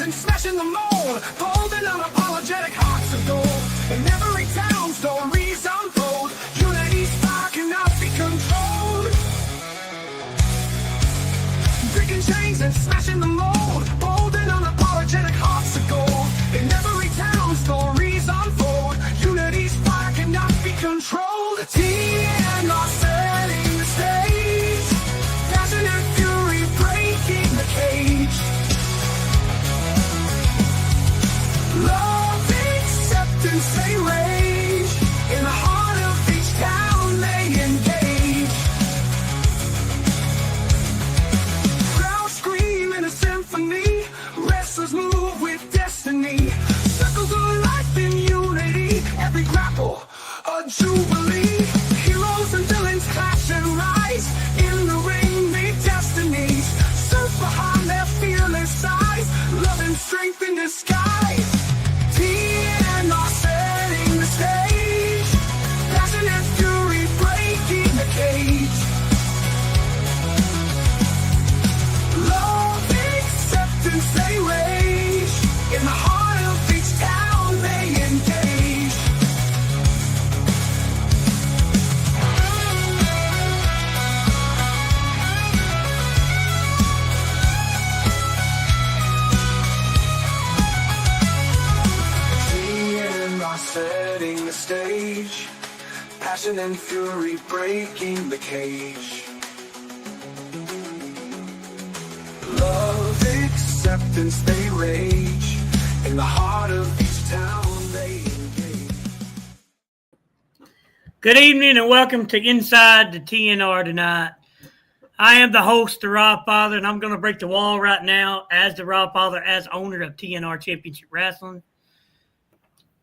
and smashing the mold, bold and unapologetic hearts of gold. In every town, stories unfold. Unity's fire cannot be controlled. Breaking chains and smashing the mold, bold and unapologetic hearts of gold. In every town, stories unfold. Unity's fire cannot be controlled. TNR setting the stage, passion and fury breaking the cage. Love, acceptance, they rage. In the heart of each town they engage. Crowds scream in a symphony, wrestlers move with destiny. Circles of life in unity, every grapple a jubilee. Heroes and villains clash and rise, in the ring meet destinies. Surf behind their fearless eyes, love and strength in disguise. TNR setting the stage, passion and fury breaking the cage. Love, acceptance, they rage. In the heart of each town they engage. TNR setting the stage, passion and fury breaking the cage. Love, acceptance, they rage. In the heart of each town they engage. Good evening and welcome to Inside the TNR tonight. I am the host, the Rob Father, and I'm going to break the wall right now as the Rob Father, as owner of TNR Championship Wrestling.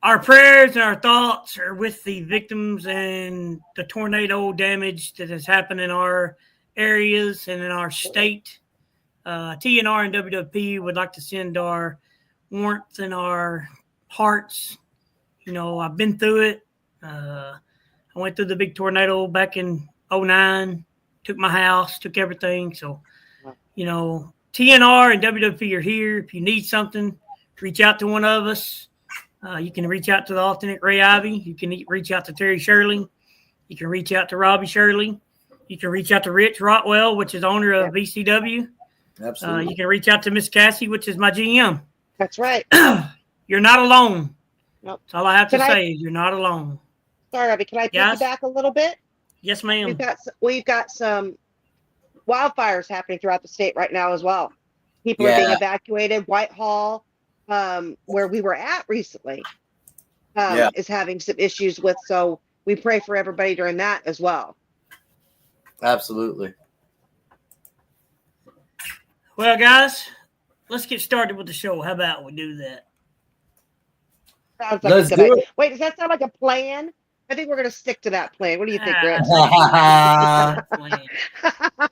Our prayers and our thoughts are with the victims and the tornado damage that has happened in our areas and in our state. TNR and WWP would like to send our warmth and our hearts. You know, I've been through it. I went through the big tornado back in 2009, took my house, took everything. So, you know, TNR and WWP are here. If you need something, reach out to one of us. You can reach out to the Authentic Ray Ivy. You can reach out to Terry Shirley. You can reach out to Robbie Shirley. You can reach out to Rich Rockwell, which is owner of VCW. Absolutely. You can reach out to Miss Cassie, which is my GM. That's right. You're not alone. Nope. That's all I have to Can say is you're not alone. Sorry, Robbie. Can I take Yes? you back a little bit? Yes, ma'am. We've got some wildfires happening throughout the state right now as well. People are being evacuated. Whitehall, where we were at recently, is having some issues with. So we pray for everybody during that as well. Absolutely. Well, guys, let's get started with the show. How about we do that? Sounds like Let's a good do idea. it. Wait, does that sound like a plan? I think we're going to stick to that plan. What do you think, Rich?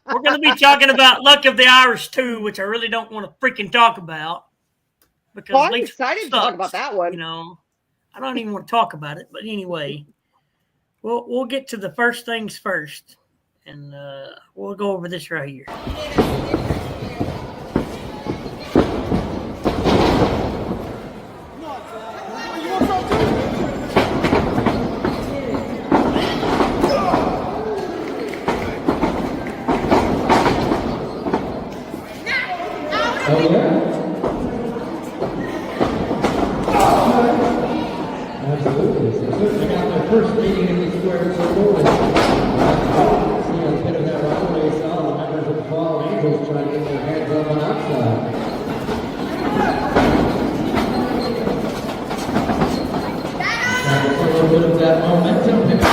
We're going to be talking about Luck of the Irish too, which I really don't want to freaking talk about. Because Well, I'm Leach excited to sucks, talk about that one. You know, I don't even want to talk about it. But anyway, we'll get to the first things first. And we'll go over this right here. Oh, yeah. Absolutely. So certainly got their first meeting in the square circle. And see a bit of that rivalry. Saw the members of the Fallen Angels trying to get their hands up on outside. Trying to put a little bit of that momentum pick up.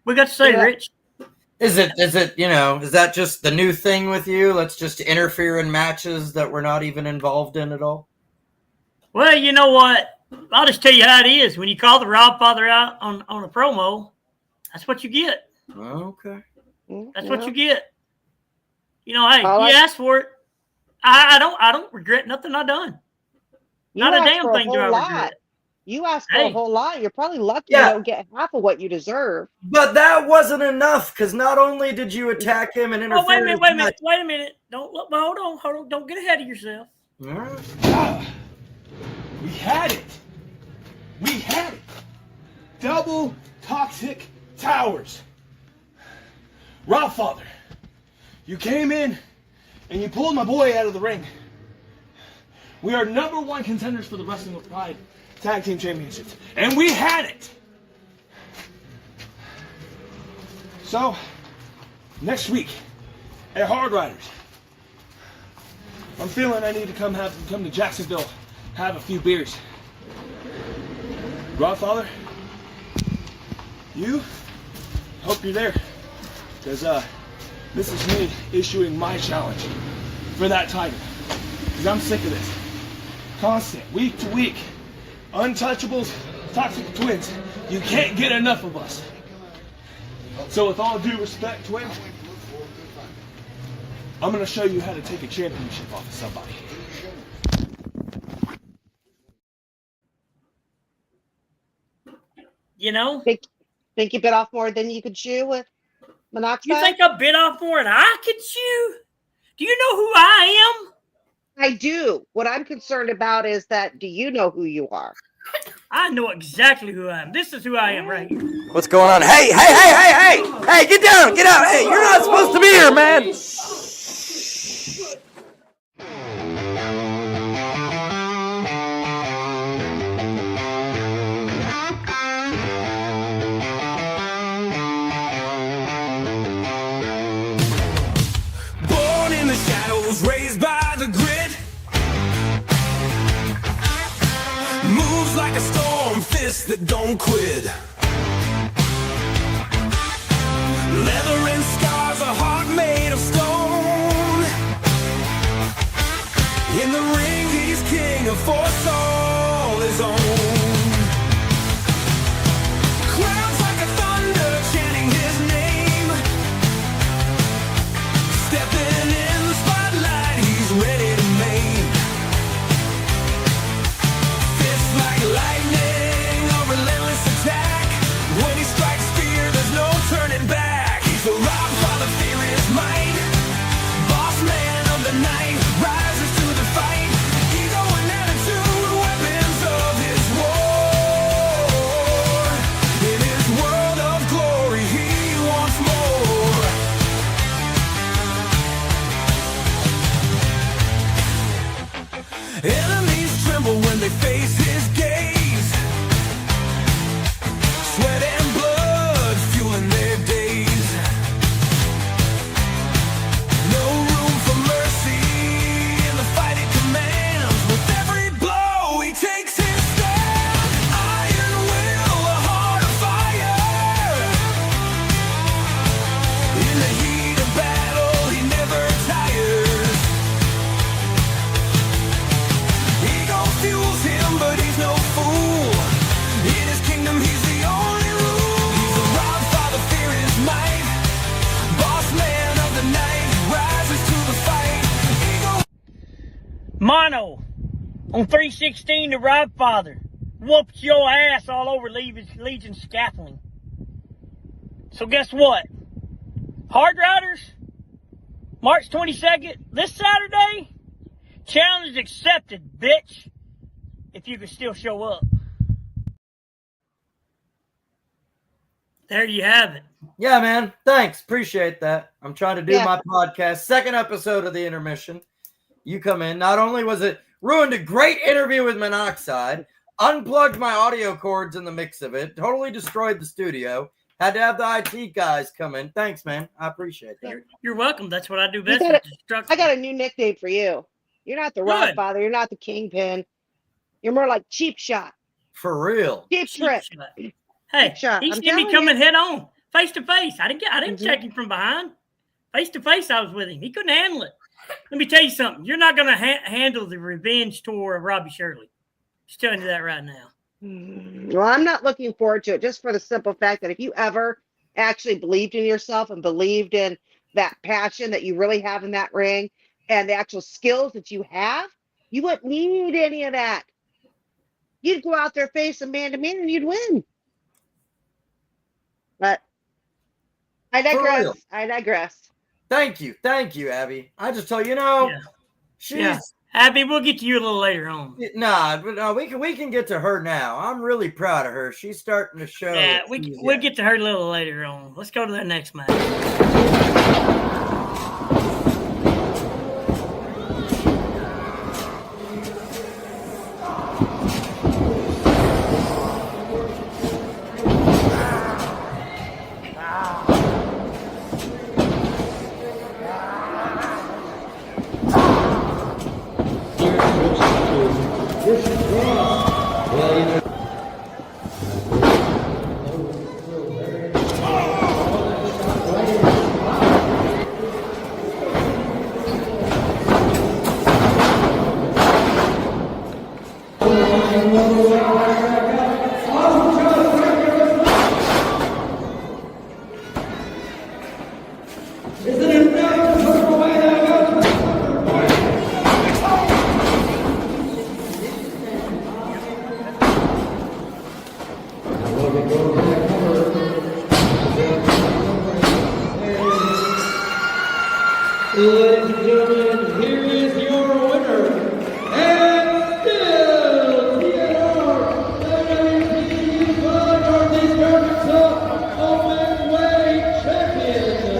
We got to say, Yeah. Rich. Is it, is that just the new thing with you? Let's just interfere in matches that we're not even involved in at all? Well, you know what? I'll just tell you how it is. When you call the Rob Father out on a promo, that's what you get. Okay. That's what you get. You know, hey, All you I- asked for it. I don't regret nothing I done. Not a asked damn for thing do I whole lot. regret. You asked for Hey. a whole lot. You're probably lucky Yeah. you don't get half of what you deserve. But that wasn't enough, because not only did you attack him and interfere. Oh, wait a minute. Hold on. Don't get ahead of yourself. All right. We had it. We had it. Double toxic towers. Rob Father, you came in and you pulled my boy out of the ring. We are #1 contenders for the Wrestling with Pride Tag Team Championships. And we had it. So, next week at Hard Riders, I'm feeling I need to come to Jacksonville, have a few beers. Rob Father, you, hope you're there, because this is me issuing my challenge for that title, because I'm sick of this. Constant, week to week, untouchables, toxic twins, you can't get enough of us. So with all due respect, twin, I'm going to show you how to take a championship off of somebody. You know? Think you bit off more than you could chew with monoxide? You think I bit off more than I could chew? Do you know who I am? I do. What I'm concerned about is that, do you know who you are? I know exactly who I am. This is who I am right here. What's going on? Hey, get down, get out. Hey, you're not supposed to be here, man. Born in the shadows, raised by the grit. Moves like a storm, fists that don't quit. Leather and scars, a heart made of stone. In the ring, he's king, a force all his own. Clouds like a thunder, chanting his name. Stepping in the spotlight, he's ready to maim. Fists like lightning, a relentless attack. When he strikes fear, there's no turning back. He's the Rob Father, fear is might. Boss man of the night, rises to the fight. Ego and attitude, weapons of his war. In his world of glory, he wants more. Enemies tremble when they face his gaze. Sweat and blood fueling their days. No room for mercy in the fight he commands. With every blow he takes his stand. Iron will, a heart of fire. In the heat of battle he never tires. Ego fuels him, but he's no fool. In his kingdom, he's the only rule. He's a Rob Father, fear his might. Boss man of the night, rises to the fight. Ego. Mono on 316, the Rob Father whoops your ass all over Legion scaffolding. So guess what? Hard Riders, March 22nd, this Saturday, challenge accepted, bitch. If you can still show up. There you have it. Yeah, man. Thanks. Appreciate that. I'm trying to do Yeah. my podcast. Second episode of the intermission. You come in. Not only was it ruined a great interview with Monoxide, unplugged my audio cords in the mix of it, totally destroyed the studio. Had to have the IT guys come in. Thanks, man. I appreciate that. You're welcome. That's what I do best. got it. Destruction. I got a new nickname for you. You're not the Rob Good. Father. You're not the Kingpin. You're more like Cheap Shot. For real. Cheap Cheap Trick. shot. Hey, Cheap shot. he I'm see me telling coming you. head on. If face to face. I didn't check him from behind. Face to face, I was with him. He couldn't handle it. Let me tell you something. You're not going to handle the revenge tour of Robbie Shirley. Just telling you that right now. Well, I'm not looking forward to it, just for the simple fact that if you ever actually believed in yourself and believed in that passion that you really have in that ring and the actual skills that you have, you wouldn't need any of that. You'd go out there, face a man to man, and you'd win. But I digress. Thank you, Abby. I just tell you, she's Abby, we'll get to you a little later on. No, we can get to her now. I'm really proud of her. She's starting to show. Yeah, we'll get to her a little later on. Let's go to the next match. Ladies and gentlemen, here is your winner, and still TNR WPU Northeast Arkansas Open Weight Champion,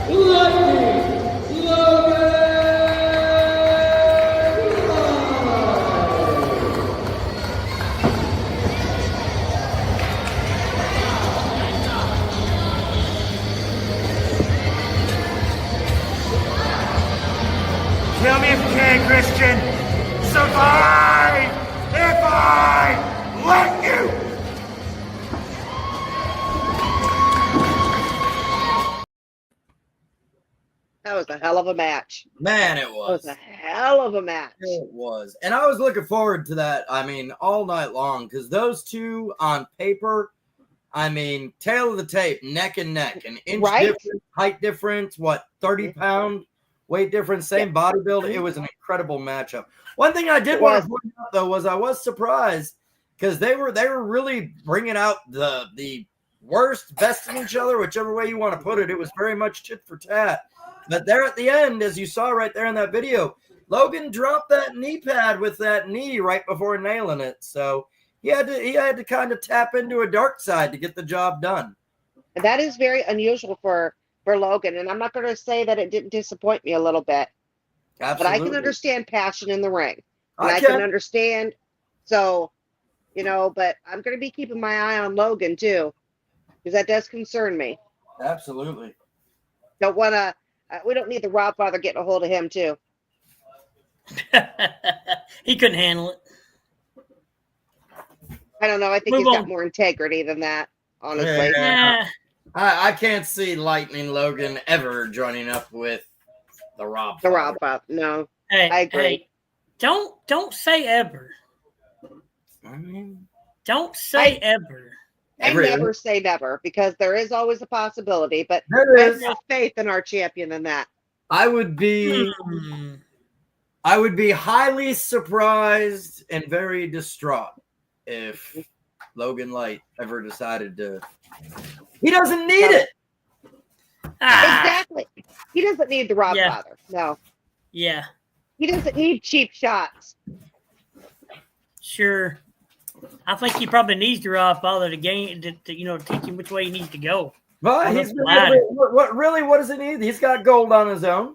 Lightning Logan. Tell me if you can, Christian. Survive if I let you. That was a hell of a match. Man, it That was. was a hell of a match. It was. And I was looking forward to that, all night long, because those two on paper, tail of the tape, neck and neck, an inch difference, height difference, 30-pound weight difference, same body build. It was an incredible matchup. One thing I did want to point out, though, was I was surprised because they were really bringing out the worst, best in each other, whichever way you want to put it. It was very much tit for tat. But there at the end, as you saw right there in that video, Logan dropped that knee pad with that knee right before nailing it. So he had to kind of tap into a dark side to get the job done. And that is very unusual for Logan. And I'm not going to say that it didn't disappoint me a little bit. Absolutely. But I can understand passion in the ring. And I can understand. So, but I'm going to be keeping my eye on Logan too, because that does concern me. Absolutely. Don't want to. We don't need the Rob father getting a hold of him too. He couldn't handle it. I don't know. I think he's got more integrity than that, honestly. Yeah. I can't see Lightning Logan ever joining up with the Rob father. The Rob father. No. Hey, I agree. Hey, don't say ever. Don't say ever. I never say never, because there is always a possibility, but There I have is. more faith in our champion than that. I would be highly surprised and very distraught if Logan Light ever decided to. He doesn't need it. Exactly. He doesn't need the Rob father. No. Yeah. He doesn't need cheap shots. Sure. I think he probably needs the Rob father to teach him which way he needs to go. Well, what does he need? He's got gold on his own.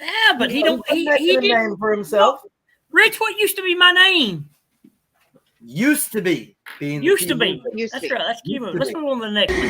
Yeah, but he didn't name for himself. Rich, what used to be my name? Used to be. Used to be. That's right. Let's keep it. Let's move on to the next one.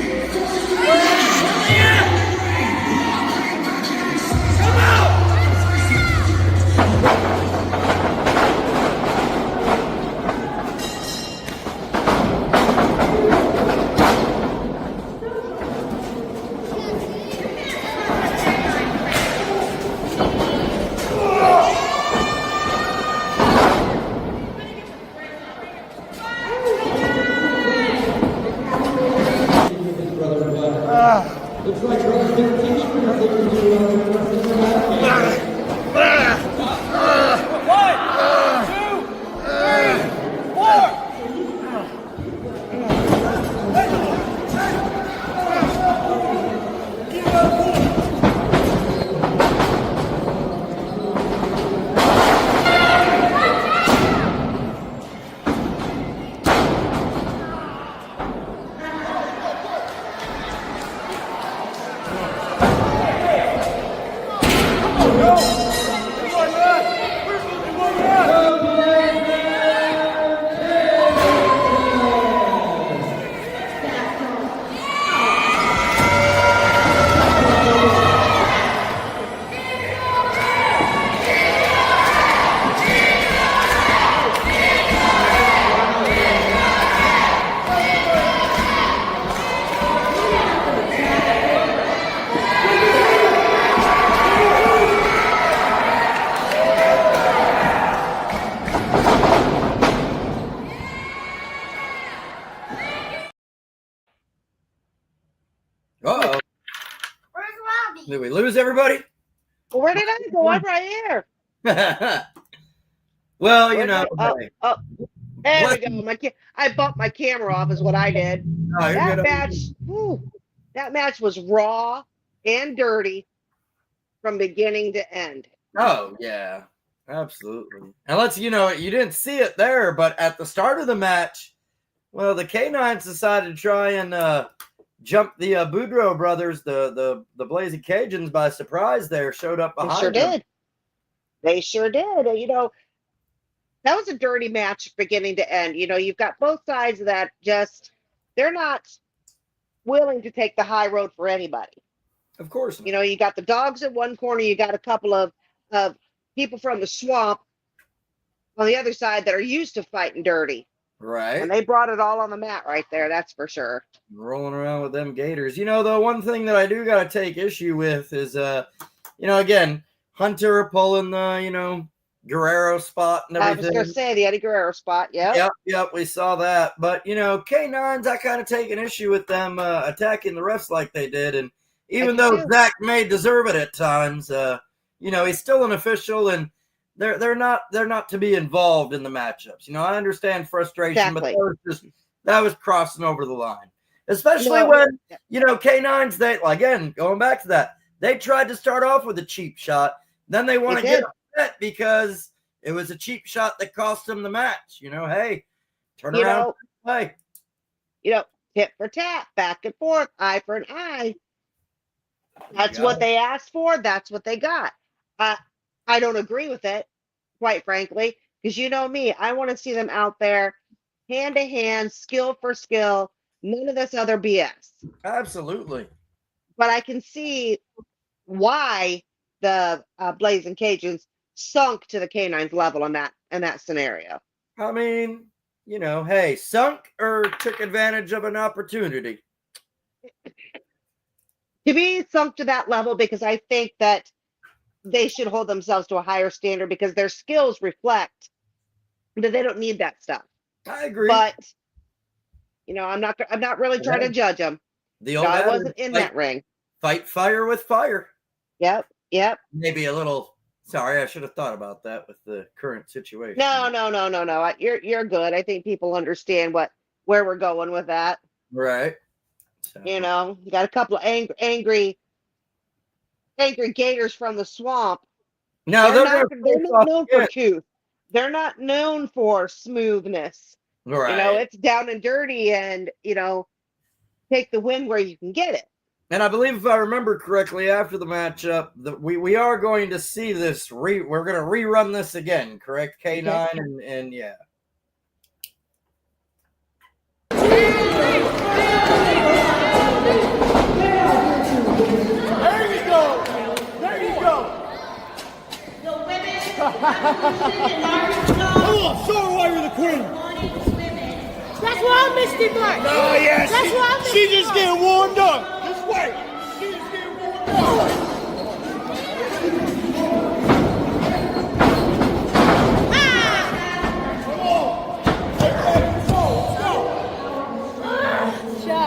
Did we lose everybody? Well, where did I go? I'm right here. Well, you know. Hey. There we go. I bumped my camera off is what I did. No, you're good. That match was raw and dirty from beginning to end. Oh, yeah. Absolutely. And you didn't see it there, but at the start of the match, well, the Canines decided to try and jump the Boudreaux brothers, the Blazing Cajuns, by surprise there, showed up behind them. They sure did. That was a dirty match beginning to end. You've got both sides of that. They're not willing to take the high road for anybody. Of course. You got the dogs at one corner. You got a couple of people from the swamp on the other side that are used to fighting dirty. Right. And they brought it all on the mat right there. That's for sure. Rolling around with them Gators. The one thing that I do got to take issue with is, again, Hunter pulling the, Guerrero spot and everything. I was going to say the Eddie Guerrero spot. Yep, we saw that. But, K9s, I kind of take an issue with them attacking the refs like they did. And even though Zach may deserve it at times, he's still an official, and they're not to be involved in the matchups. I understand frustration, but that was crossing over the line. Especially when, K9s, they, again, going back to that, they tried to start off with a cheap shot. Then they want to get upset because it was a cheap shot that cost them the match. Hey, turn around and play. Tit for tat, back and forth, eye for an eye. That's what they asked for. That's what they got. I don't agree with it, quite frankly, because me, I want to see them out there hand to hand, skill for skill, none of this other BS. Absolutely. But I can see why the Blazing Cajuns sunk to the Canines level in that scenario. I mean, hey, sunk or took advantage of an opportunity. To be sunk to that level, because I think that they should hold themselves to a higher standard because their skills reflect that they don't need that stuff. I agree. But I'm not really trying to judge them. I wasn't in that ring. Fight fire with fire. Yep. Maybe a little. Sorry, I should have thought about that with the current situation. No. You're good. I think people understand where we're going with that. Right. So. You got a couple of angry Gators from the swamp. No, they're not known for truth. They're not known for smoothness. Right. It's down and dirty, and take the win where you can get it. And I believe, if I remember correctly, after the matchup, we are going to see this. We're going to rerun this again, correct? K9 and yeah. Come on, show her why you're the queen. That's why I missed it, Mark. Oh, yeah. That's why I missed She just getting warmed up. Just wait. She just getting warmed up. Come on. Take that control. Let's go.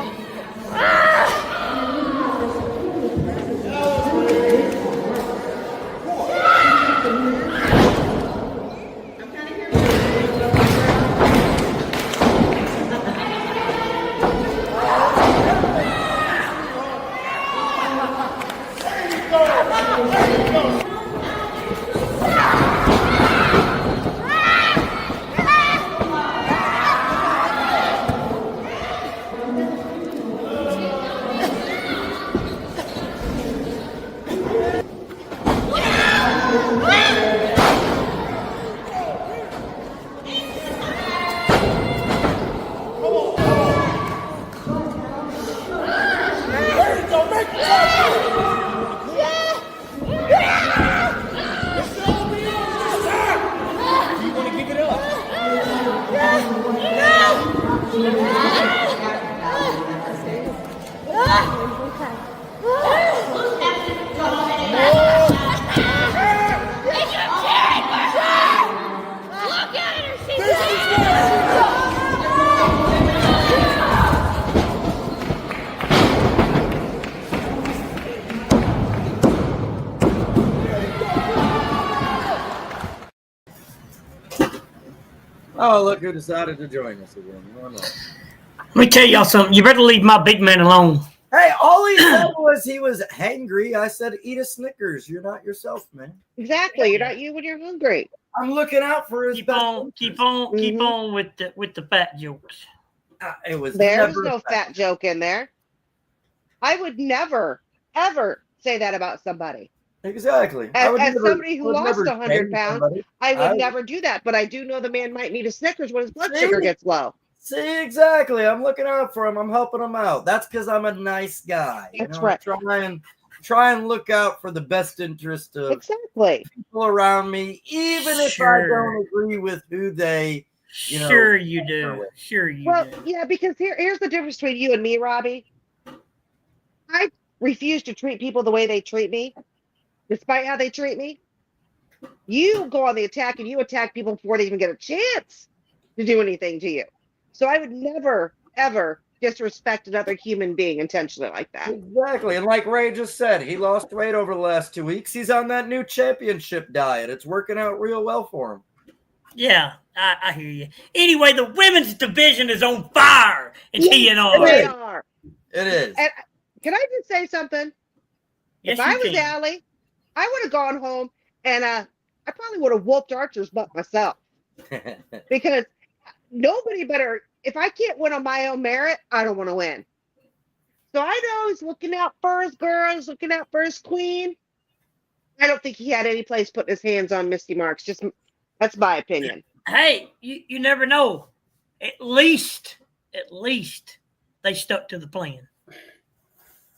Oh, look who decided to join us again. Let me tell y'all something. You better leave my big man alone. Hey, all he said was he was hangry. I said, eat a Snickers. You're not yourself, man. Exactly. You're not you when you're hungry. I'm looking out for his Keep best on with the fat jokes. It was There's never no fat joke in there. I would never, ever say that about somebody. Exactly. As somebody who lost 100 pounds, somebody. I would never do that. But I do know the man might need a Snickers when his blood sugar gets low. See, exactly. I'm looking out for him. I'm helping him out. That's because I'm a nice guy. That's right. Try and look out for the best interest of people around me, even if I don't agree with who they. Sure you do. Well, yeah, because here's the difference between you and me, Robbie. I refuse to treat people the way they treat me, despite how they treat me. You go on the attack and you attack people before they even get a chance to do anything to you. So I would never, ever disrespect another human being intentionally like that. Exactly. And like Ray just said, he lost weight over the last 2 weeks. He's on that new championship diet. It's working out real well for him. Yeah, I hear you. Anyway, the women's division is on fire in TNR. They are. It is. And can I just say something? Yes, if I was Allie, I would have gone home and I probably would have whooped Archer's butt myself. Because nobody better, if I can't win on my own merit, I don't want to win. So I know he's looking out for his girls, looking out for his queen. I don't think he had any place putting his hands on Misty Marks. That's my opinion. Hey, you never know. At least they stuck to the plan.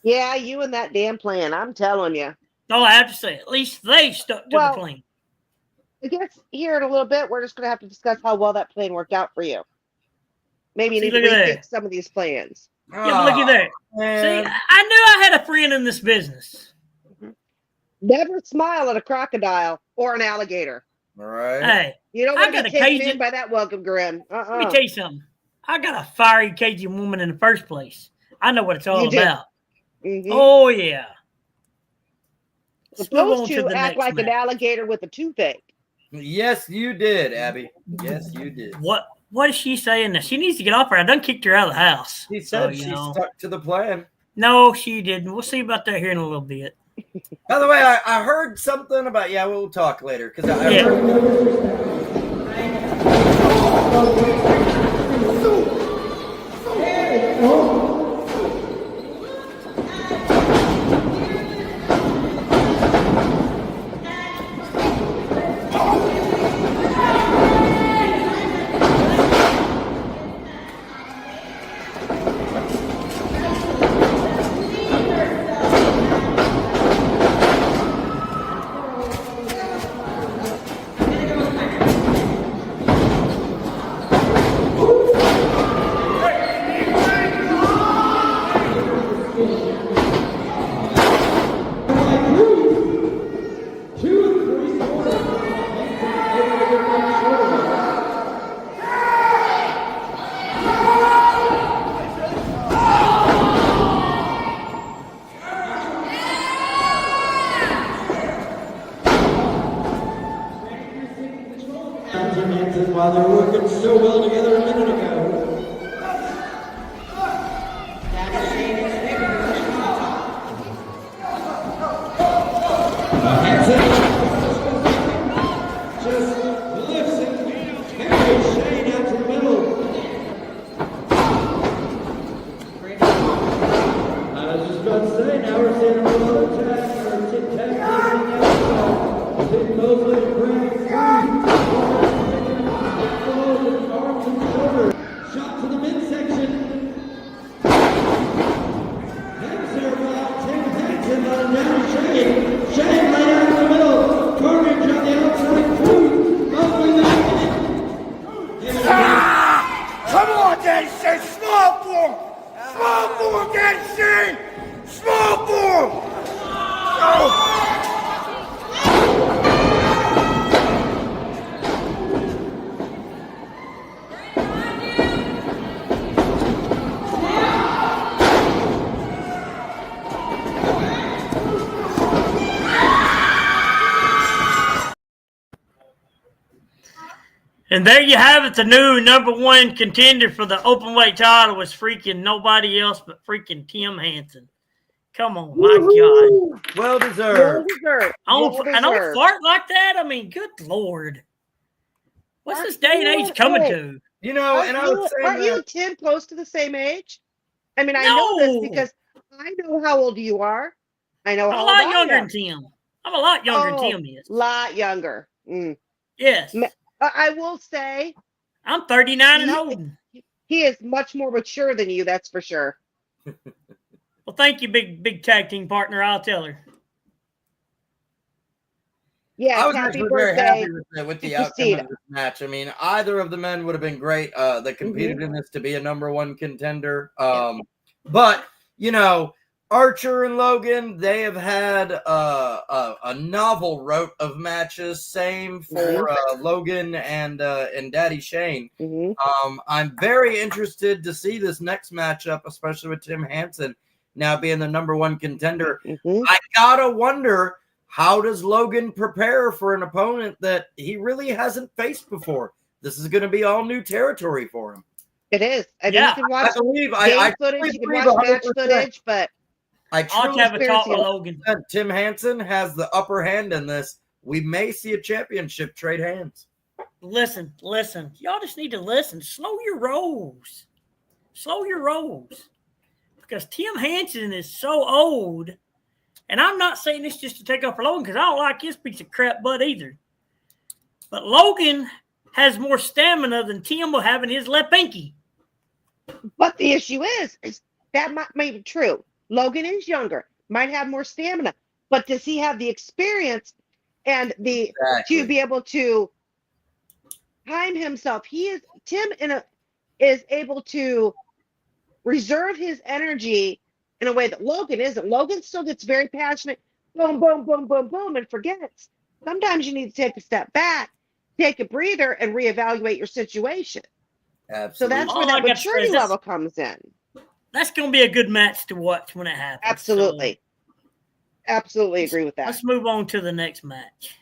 Yeah, you and that damn plan. I'm telling you. Oh, I have to say, at least they stuck to the plan. I guess here in a little bit, we're just going to have to discuss how well that plan worked out for you. Maybe you need to rethink some of these plans. Yeah, look at that. See, I knew I had a friend in this business. Never smile at a crocodile or an alligator. All right. Hey, you don't want to be taken in by that welcome grin. Let me tell you something. I got a fiery Cajun woman in the first place. I know what it's all about. Mm-hmm. Oh, yeah. Supposed to act like an alligator with a toothache. Yes, you did, Abby. Yes, you did. What is she saying? She needs to get off her. I done kicked her out of the house. She said she stuck to the plan. No, she didn't. We'll see about that here in a little bit. By the way, I heard something about, we'll talk later. Because I heard... While they're working so well together a minute ago. Just lifts it, carries Shane out to the middle. I was just about to say, now we're seeing a little tag or tic-tac on the outside. Big Mosley and Brad shot to the midsection. Head serve out. Tim Hansen on down to Shane. Shane right out in the middle. Carnage on the outside. Mosley Come on, then, Shane. Small form. Small form again, Shane. Small form. Go. And there you have it. The new #1 contender for the openweight title was freaking nobody else but freaking Tim Hansen. Come on, my God. Well deserved. And on fart like that? I mean, good Lord. What's this day and age coming to? You know, and I was saying aren't you and Tim close to the same age? I mean, I know this because I know how old you are. I know how old I am. I'm a lot younger than Tim. I'm a lot younger than Tim is. Lot younger. Mm. Yes. I will say. I'm 39 and holding. He is much more mature than you, that's for sure. Well, thank you, big tag team partner. I'll tell her. Yeah, I was happy actually birthday. very happy with the outcome of this match. I mean, either of the men would have been great that competed in this to be a #1 contender. But, you know, Archer and Logan, they have had a novel rote of matches. Same for Logan and Daddy Shane. I'm very interested to see this next matchup, especially with Tim Hansen now being the #1 contender. I gotta wonder, how does Logan prepare for an opponent that he really hasn't faced before? This is going to be all new territory for him. It is. I mean, you can watch game footage, you can watch match footage, but I truly have a talk with Logan. Tim Hansen has the upper hand in this. We may see a championship trade hands. Listen. Y'all just need to listen. Slow your rolls. Because Tim Hansen is so old. And I'm not saying this just to take up for Logan because I don't like his piece of crap butt either. But Logan has more stamina than Tim will have in his left pinky. But the issue is that may be true. Logan is younger, might have more stamina, but does he have the experience and to be able to time himself? Tim is able to reserve his energy in a way that Logan isn't. Logan still gets very passionate, boom, boom, boom, boom, boom, and forgets. Sometimes you need to take a step back, take a breather, and reevaluate your situation. Absolutely. So that's where that maturity level comes in. That's going to be a good match to watch when it happens. Absolutely. So absolutely agree with that. Let's move on to the next match.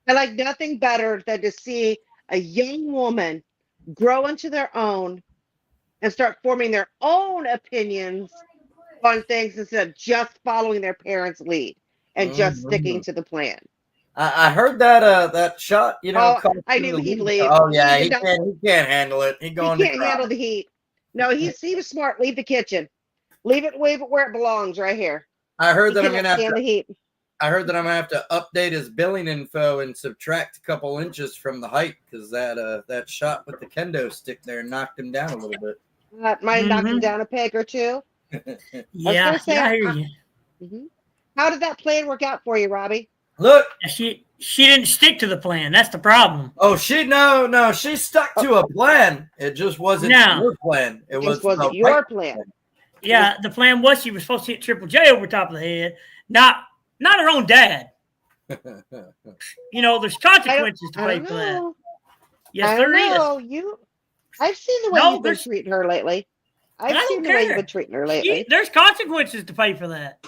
I like nothing better than to see a young woman grow into their own and start forming their own opinions on things instead of just following their parents' lead and just sticking to the plan. I heard that shot, you know. I knew he'd leave. Oh yeah, he can't handle it. He can't handle the heat. No, he was smart. Leave the kitchen. Leave it where it belongs, right here. I heard that I'm gonna have the heat. I heard that I'm gonna have to update his billing info and subtract a couple inches from the height because that shot with the kendo stick there knocked him down a little bit. Might have knocked him down a peg or two. Yeah, say, I hear you. How did that plan work out for you, Robbie? Look. She didn't stick to the plan. That's the problem. Oh, she stuck to a plan. It just wasn't your plan. It wasn't your plan. Yeah, the plan was she was supposed to hit Triple J over top of the head, not her own dad. You know, there's consequences to pay for that. Yes, there is. I've seen the way you've been treating her lately. I've seen the way you've been treating her lately. There's consequences to pay for that.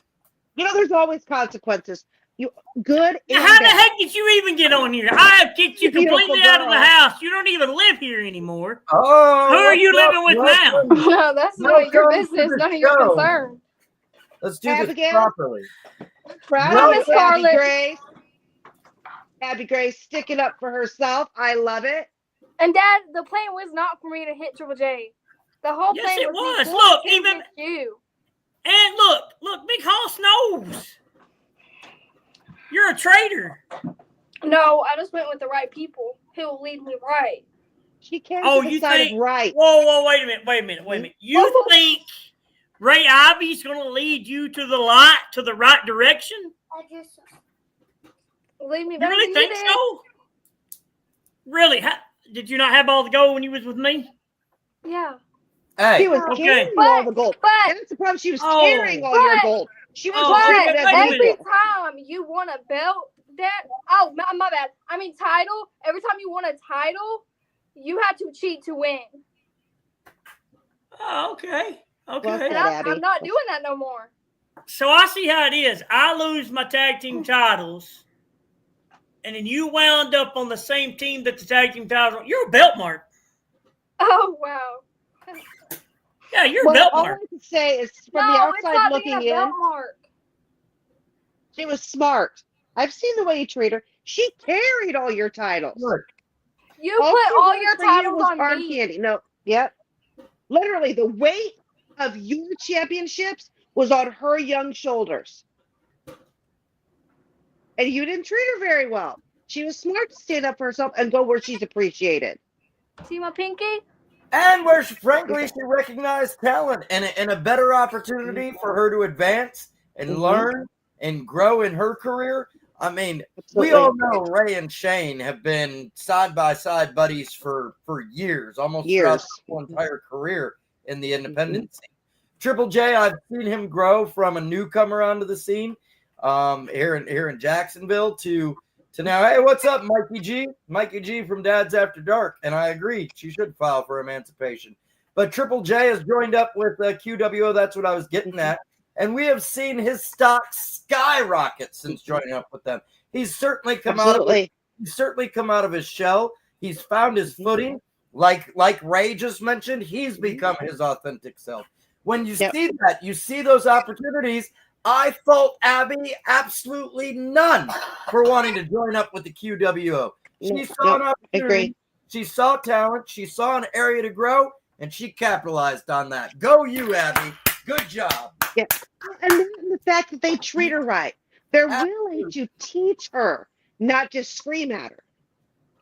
You know, there's always consequences. Good. How the heck did you even get on here? I have kicked you completely out of the house. You don't even live here anymore. Oh, who are you living with now? No, that's not your business. None of your concern. Let's do this properly. Proud of Scarlett. Grace. Abby Grace sticking up for herself. I love it. And Dad, the plan was not for me to hit Triple J. The whole plan was. Look, even you. And look, Big Hoss knows. You're a traitor. No, I just went with the right people who will lead me right. She came to the side of right. Whoa, wait a minute. You think Ray Ivy's going to lead you to the light, to the right direction? I just lead me You back. really think so? Really? Did you not have all the gold when you was with me? Yeah. Hey. She was carrying all the gold. And that's the problem. She was carrying all your gold. She was every time you won a belt, Dad. Oh, my bad. I mean title. Every time you won a title, you had to cheat to win. Oh, okay. And I'm not doing that no more. So I see how it is. I lose my tag team titles, and then you wound up on the same team that the tag team titles. You're a belt mark. Oh wow. Yeah, you're a belt mark. All I can say is from the outside looking in, belt mark. She was smart. I've seen the way you treat her. She carried all your titles. Look. You put all your titles on me. Candy. No, yep. Literally, the weight of your championships was on her young shoulders. And you didn't treat her very well. She was smart to stand up for herself and go where she's appreciated. See my pinky? And where, frankly, she recognized talent and a better opportunity for her to advance and learn and grow in her career. I mean, we all know Ray and Shane have been side-by-side buddies for years, almost throughout his whole entire career in the independent scene. Triple J, I've seen him grow from a newcomer onto the scene here in Jacksonville to now, hey, what's up, Mikey G? Mikey G from Dad's After Dark. And I agree, she should file for emancipation. But Triple J has joined up with QWO. That's what I was getting at. And we have seen his stock skyrocket since joining up with them. He's certainly come out of his shell. He's found his footing. Like Ray just mentioned, he's become his authentic self. When you see that, you see those opportunities. I fault Abby absolutely none for wanting to join up with the QWO. She saw an opportunity. She saw talent. She saw an area to grow, and she capitalized on that. Go you, Abby. Good job. Yeah. And then the fact that they treat her right. They're willing to teach her, not just scream at her.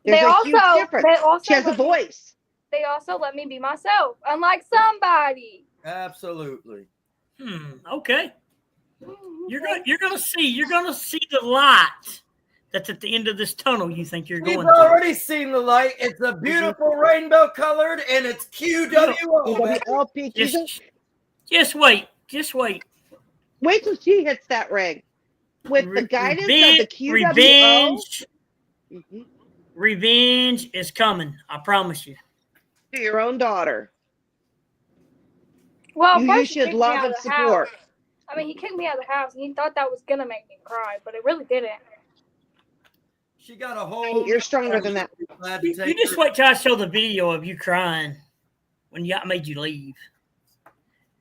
There's a huge difference. She has a voice. They also let me be myself, unlike somebody. Absolutely. Okay. You're gonna see the light that's at the end of this tunnel. You think you're going? We've already seen the light. It's a beautiful rainbow colored, and it's QWO. Just wait. Wait till she hits that ring with the guidance of the QWO. Revenge is coming. I promise you. To your own daughter. Well, you should love and support. I mean, he kicked me out of the house, and he thought that was gonna make me cry, but it really didn't. She got a whole. You're stronger than that. You just wait till I show the video of you crying when I made you leave.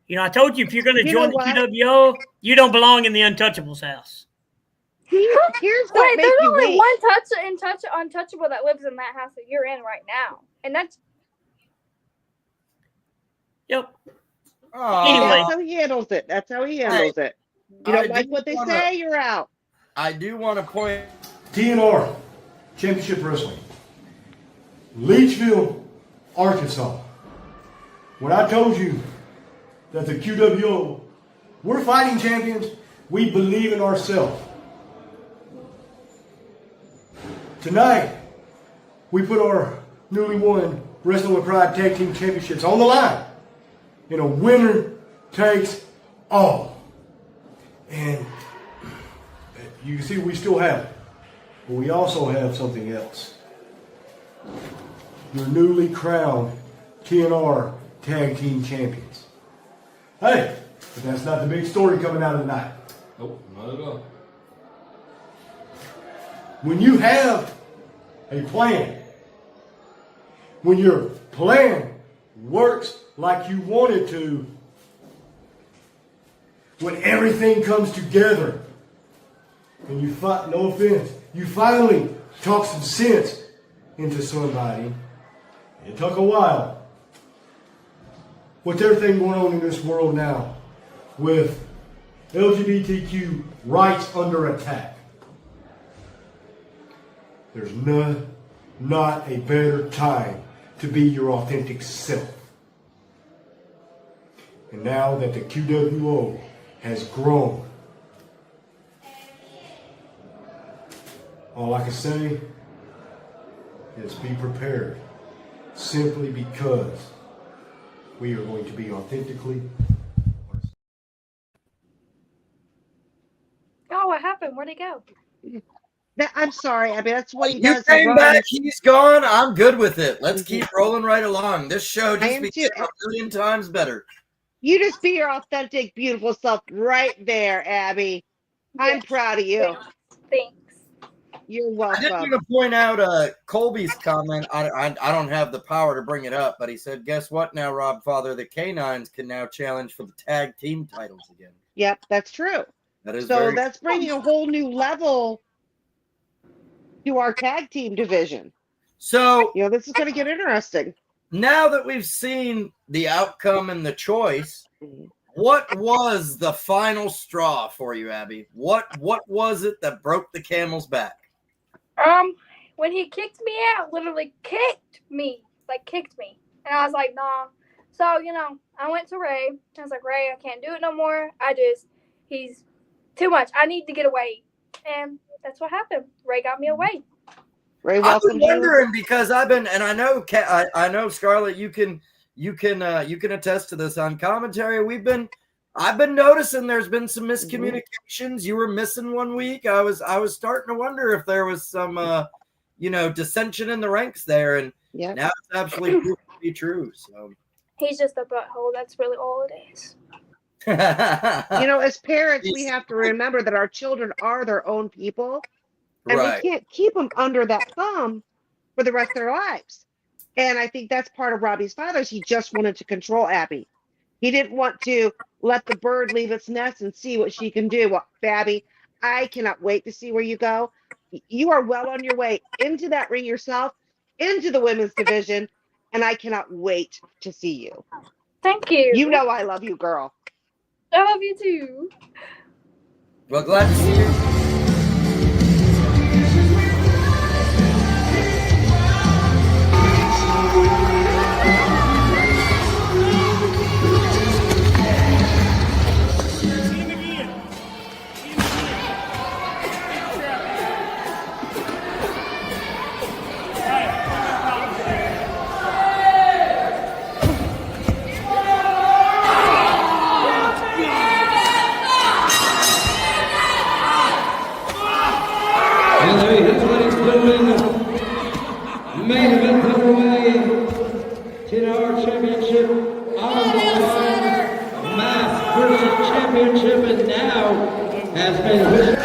You know, I told you if you're going to join the QWO, you don't belong in the Untouchables house. Here's what there's only one untouchable that lives in that house that you're in right now, and that's. Yep. Anyway, that's how he handles it. You don't like what they say, you're out. I do want to point. TNR Championship Wrestling, Leachville, Arkansas. When I told you that the QWO, we're fighting champions, we believe in ourselves. Tonight, we put our newly won Wrestling with Pride Tag Team Championships on the line in a winner takes all. And you can see we still have it, but we also have something else. Your newly crowned TNR Tag Team Champions. Hey, but that's not the big story coming out of tonight. Nope, not at all. When you have a plan, when your plan works like you want it to, when everything comes together, and you fight, no offense, you finally talk some sense into somebody. It took a while. With everything going on in this world now, with LGBTQ rights under attack, there's not a better time to be your authentic self. And now that the QWO has grown, all I can say is be prepared, simply because we are going to be authentically. Oh, what happened? Where'd he go? I'm sorry. I mean, that's what he You does. came back, he's gone. I'm good with it. Let's keep rolling right along. This show just became a million times better. You just be your authentic, beautiful self right there, Abby. I'm proud of you. Thanks. You're I did welcome. want to point out Colby's comment. I don't have the power to bring it up, but he said, guess what now, Rob Father? The Canines can now challenge for the tag team titles again. Yep, that's true. That is So that's bringing a whole new level to our tag team division. So, you know, this is going to get interesting. Now that we've seen the outcome and the choice, what was the final straw for you, Abby? What was it that broke the camel's back? When he kicked me out, literally kicked me. And I was like, nah. So, you know, I went to Ray. I was like, Ray, I can't do it no more. He's too much. I need to get away. And that's what happened. Ray got me away. Ray, I was wondering because I've been, and I know Scarlett, you can attest to this on commentary. I've been noticing there's been some miscommunications. You were missing 1 week. I was starting to wonder if there was some dissension in the ranks there, and now it's absolutely proven to be true. So he's just a butthole. That's really all it is. You know, as parents, we have to remember that our children are their own people, and Right. we can't keep them under that thumb for the rest of their lives. And I think that's part of Robbie's father's. He just wanted to control Abby. He didn't want to let the bird leave its nest and see what she can do. Well, Abby, I cannot wait to see where you go. You are well on your way into that ring yourself, into the women's division, and I cannot wait to see you. Thank you. You know I love you, girl. I love you too. Well, glad to see you. And there he is, ladies and gentlemen. Main event underway. TNR Championship on the line. Mass versus Championship, and now has been whispered.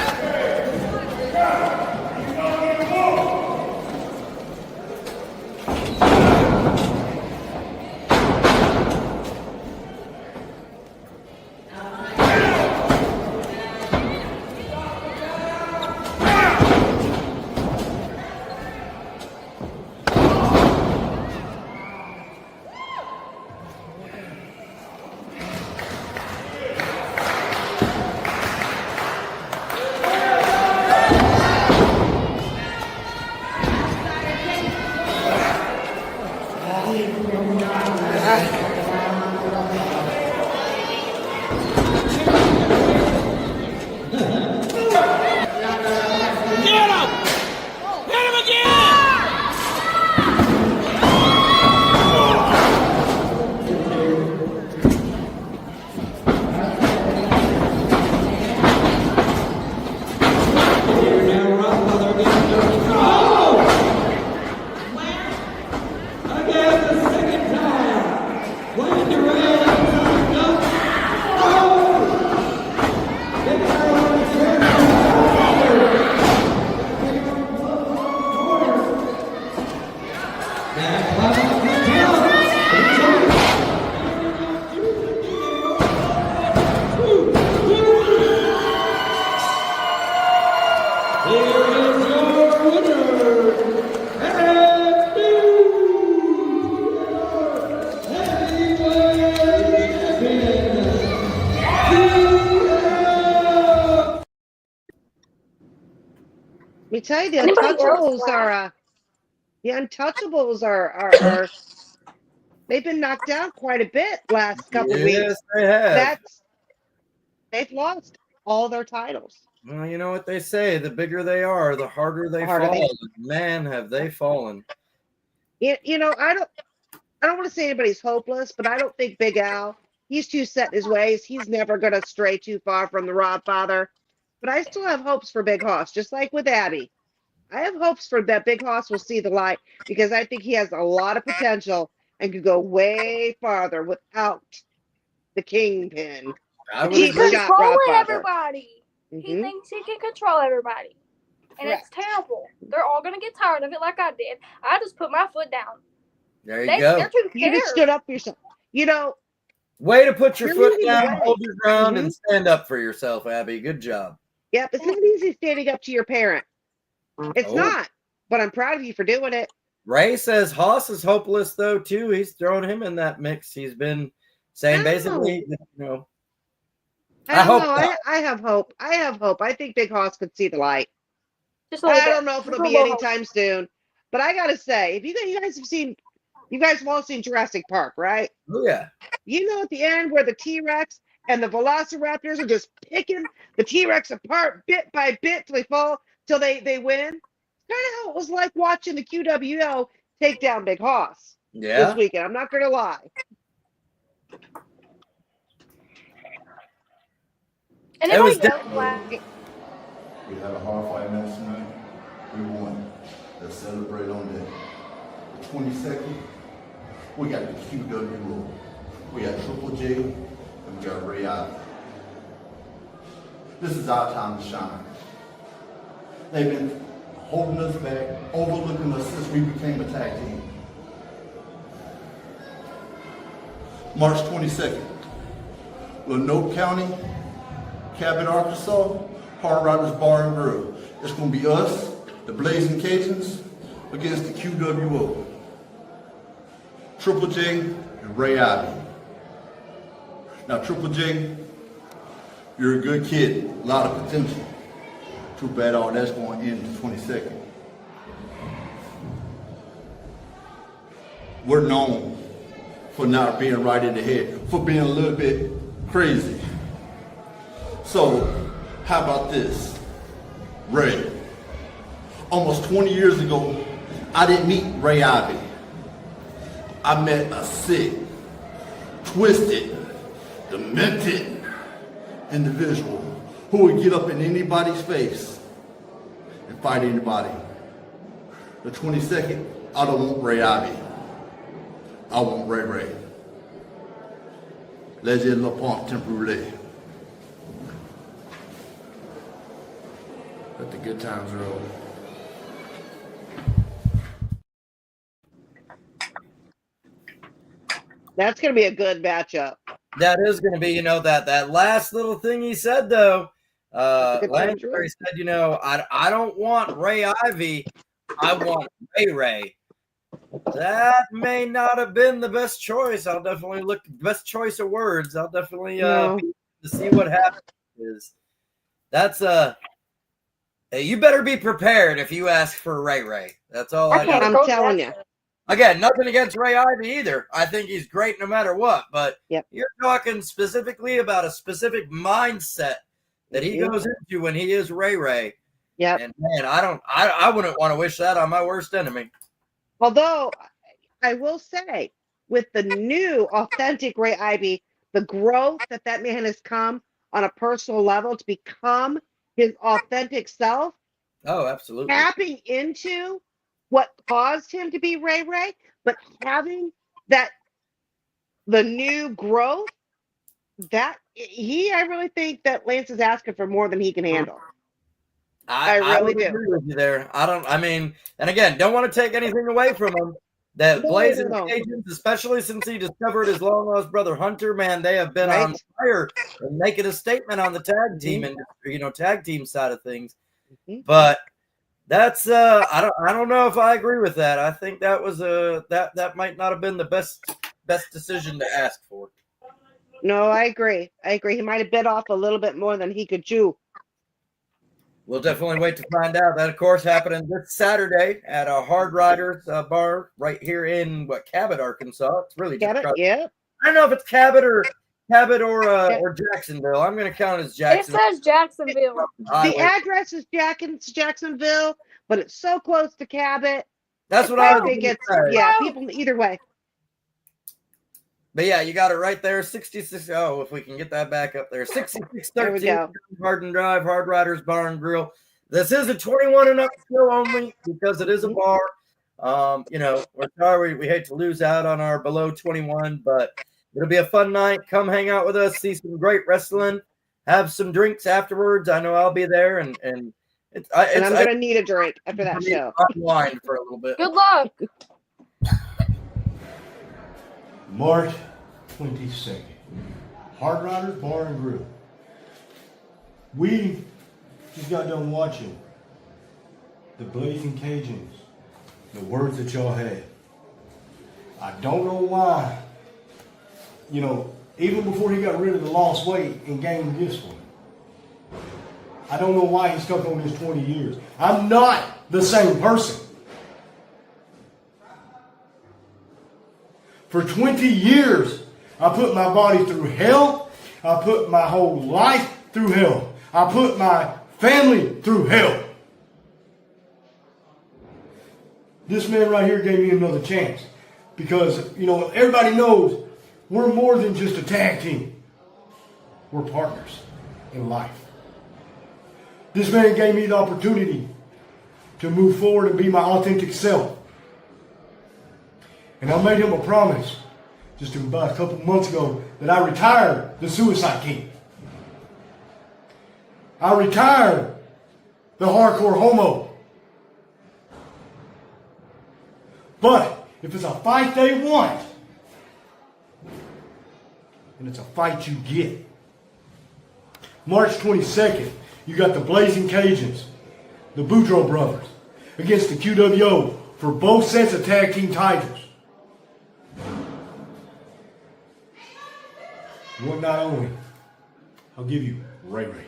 me tell you, the Anybody else Untouchables laugh? are they've been knocked down quite a bit last couple Yes, weeks. they have. They've lost all their titles. Well, you know what they say: the bigger they are, the harder they Harder they- fall. Man, have they fallen! You know, I don't want to say anybody's hopeless, but I don't think Big Al, he's too set in his ways. He's never going to stray too far from the Rob father. But I still have hopes for Big Hoss, just like with Abby. I have hopes for that Big Hoss will see the light because I think he has a lot of potential and could go way farther without the kingpin. I would He's agree. Shot Rob controlling father. everybody. He Mhm. thinks he can control everybody. And it's terrible. They're all going to get tired of it like I did. I just put my foot down. There you go. They're too You just scared. stood up for yourself. You know, Way to put your You're foot leading the down, way. hold your ground, Mhm. and stand up for yourself, Abby. Good job. yep, it's not easy standing up to your parent. It's Oh. not, but I'm proud of you for doing it. Ray says Haas is hopeless though too. He's thrown him in that mix. He's been saying No. basically, you know, I hope don't know. not. I have hope. I have hope. I think Big Hoss could see the light. Just a little I bit. don't know if Just it'll a be little hope. anytime soon, but I gotta say, if you guys have seen, you guys have all seen Jurassic Park, right? Oh yeah, You know, at the end where the T-Rex and the Velociraptors are just picking the T-Rex apart bit by bit till they fall, till they win. Kind of how it was like watching the QWO take down Big Hoss yeah. this weekend. I'm not gonna lie. It was Anybody else laugh? We had a hard fight match tonight. We won. Let's celebrate on that. The 22nd, we got the QWO. We got Triple J and we got Ray Ivy. This is our time to shine. They've been holding us back, overlooking us since we became a tag team. March 22nd, Lenoke County, Cabot, Arkansas, Hard Riders Bar and Grill. It's going to be us, the Blazing Cajuns, against the QWO. Triple J and Ray Ivy. Now, Triple J, you're a good kid, a lot of potential. Too bad all that's going to end the 22nd. We're known for not being right in the head, for being a little bit crazy. So, how about this? Ray. Almost 20 years ago, I didn't meet Ray Ivy. I met a sick, twisted, demented individual who would get up in anybody's face and fight anybody. The 22nd, I don't want Ray Ivy. I want Ray Ray. Legend Le Pont Tempouré. Let the good times roll. That's gonna be a good matchup. That is going to be, that last little thing he said though. Good times Lansbury said, I don't want Ray Ivy, I want Ray Ray. That may not have been the best choice. I'll definitely look best choice of words. I'll definitely No. to see what happens. That's hey, you better be prepared if you ask for Ray Ray. That's all I got. I'm telling you. Again, nothing against Ray Ivy either. I think he's great no matter what. But Yep. you're talking specifically about a specific mindset that he Mhm. goes into when he is Ray Ray. Yep. And man, I wouldn't want to wish that on my worst enemy. Although I will say, with the new authentic Ray Ivy, the growth that man has come on a personal level to become his authentic self, Oh, absolutely. tapping into what caused him to be Ray Ray, but having the new growth, I really think that Lance is asking for more than he can handle. I really would do. agree with you there. And again, don't want to take anything away from him. That No, Blazing no. Cajuns, especially since he discovered his long lost brother Hunter, man, they have been Right. on fire and making a statement on the tag team and tag team side of things. Mhm. But that's I don't know if I agree with that. I think that was that might not have been the best decision to ask for. No, I agree. He might have bit off a little bit more than he could chew. We'll definitely wait to find out. That, of course, happening this Saturday at a Hard Riders bar right here in Cabot, Arkansas. It's really just Cabot, yeah. I don't know if it's Cabot or Jacksonville. I'm going to count it as It Jacksonville. says Jacksonville. The address is Jacksonville, but it's so close to Cabot. That's what I think was it's yeah, people either way. But yeah, you got it right there. 66. Oh, if we can get that back up there. 6613 Hardin Drive, Hard Riders Bar and Grill. This is a 21 and up show only because it is a bar. You know, we're sorry we hate to lose out on our below 21, but it'll be a fun night. Come hang out with us, see some great wrestling, have some drinks afterwards. I know I'll be there, and I'm gonna need a drink after that show. Unwind for a little bit. Good luck. March 22nd, Hard Riders Bar and Grill. We just got done watching the Blazing Cajuns, the words that y'all had. I don't know why, you know, even before he got rid of the lost weight and gained this one, I don't know why he stuck on this 20 years. I'm not the same person. For 20 years, I put my body through hell. I put my whole life through hell. I put my family through hell. This man right here gave me another chance. Because, you know, everybody knows we're more than just a tag team. We're partners in life. This man gave me the opportunity to move forward and be my authentic self. And I made him a promise just about a couple months ago that I retired the Suicide King. I retired the Hardcore Homo. But if it's a fight they want, and it's a fight you get. March 22nd, you got the Blazing Cajuns, the Boudreaux brothers, against the QWO for both sets of tag team titles. One not only, I'll give you Ray Ray.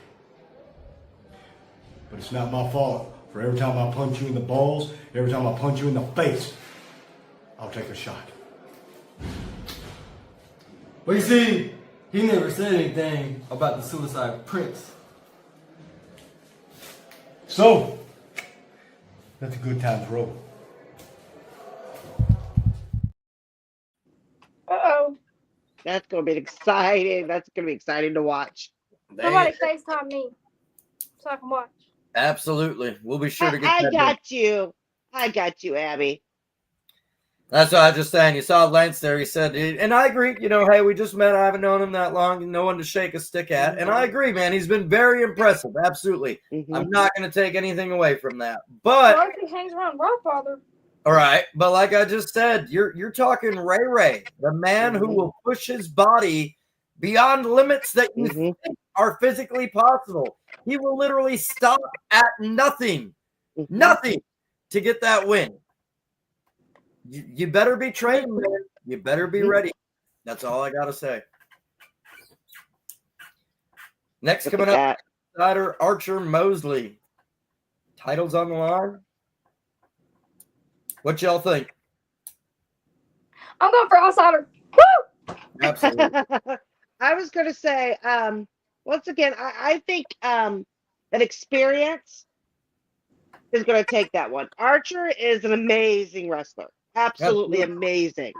But it's not my fault for every time I punch you in the balls, every time I punch you in the face, I'll take a shot. Well, you see, he never said anything about the Suicide Prince. So, that's a good time to roll. Uh-oh. That's gonna be exciting. That's gonna be exciting to watch. Somebody FaceTime me so I can watch. Absolutely. We'll be sure to get I that got you. I got you, Abby. That's what I was just saying. You saw Lance there. He said, and I agree, you know, hey, we just met. I haven't known him that long. No one to shake a stick at. And I agree, man. He's been very impressive. Absolutely. I'm not going to take anything away from that. But What if he hangs around Rockfather? all right. But like I just said, you're talking Ray Ray, the man who will push his body beyond limits that you think are physically possible. He will literally stop at nothing to get that win. You better be trained, man. You better be ready. That's all I got to say. Next coming up, Outsider Archer Mosley. Titles on the line. What y'all think? I'm going for Outsider. Woo! Absolutely. I was going to say, once again, I think that experience is going to take that one. Archer is an amazing wrestler. Absolutely amazing.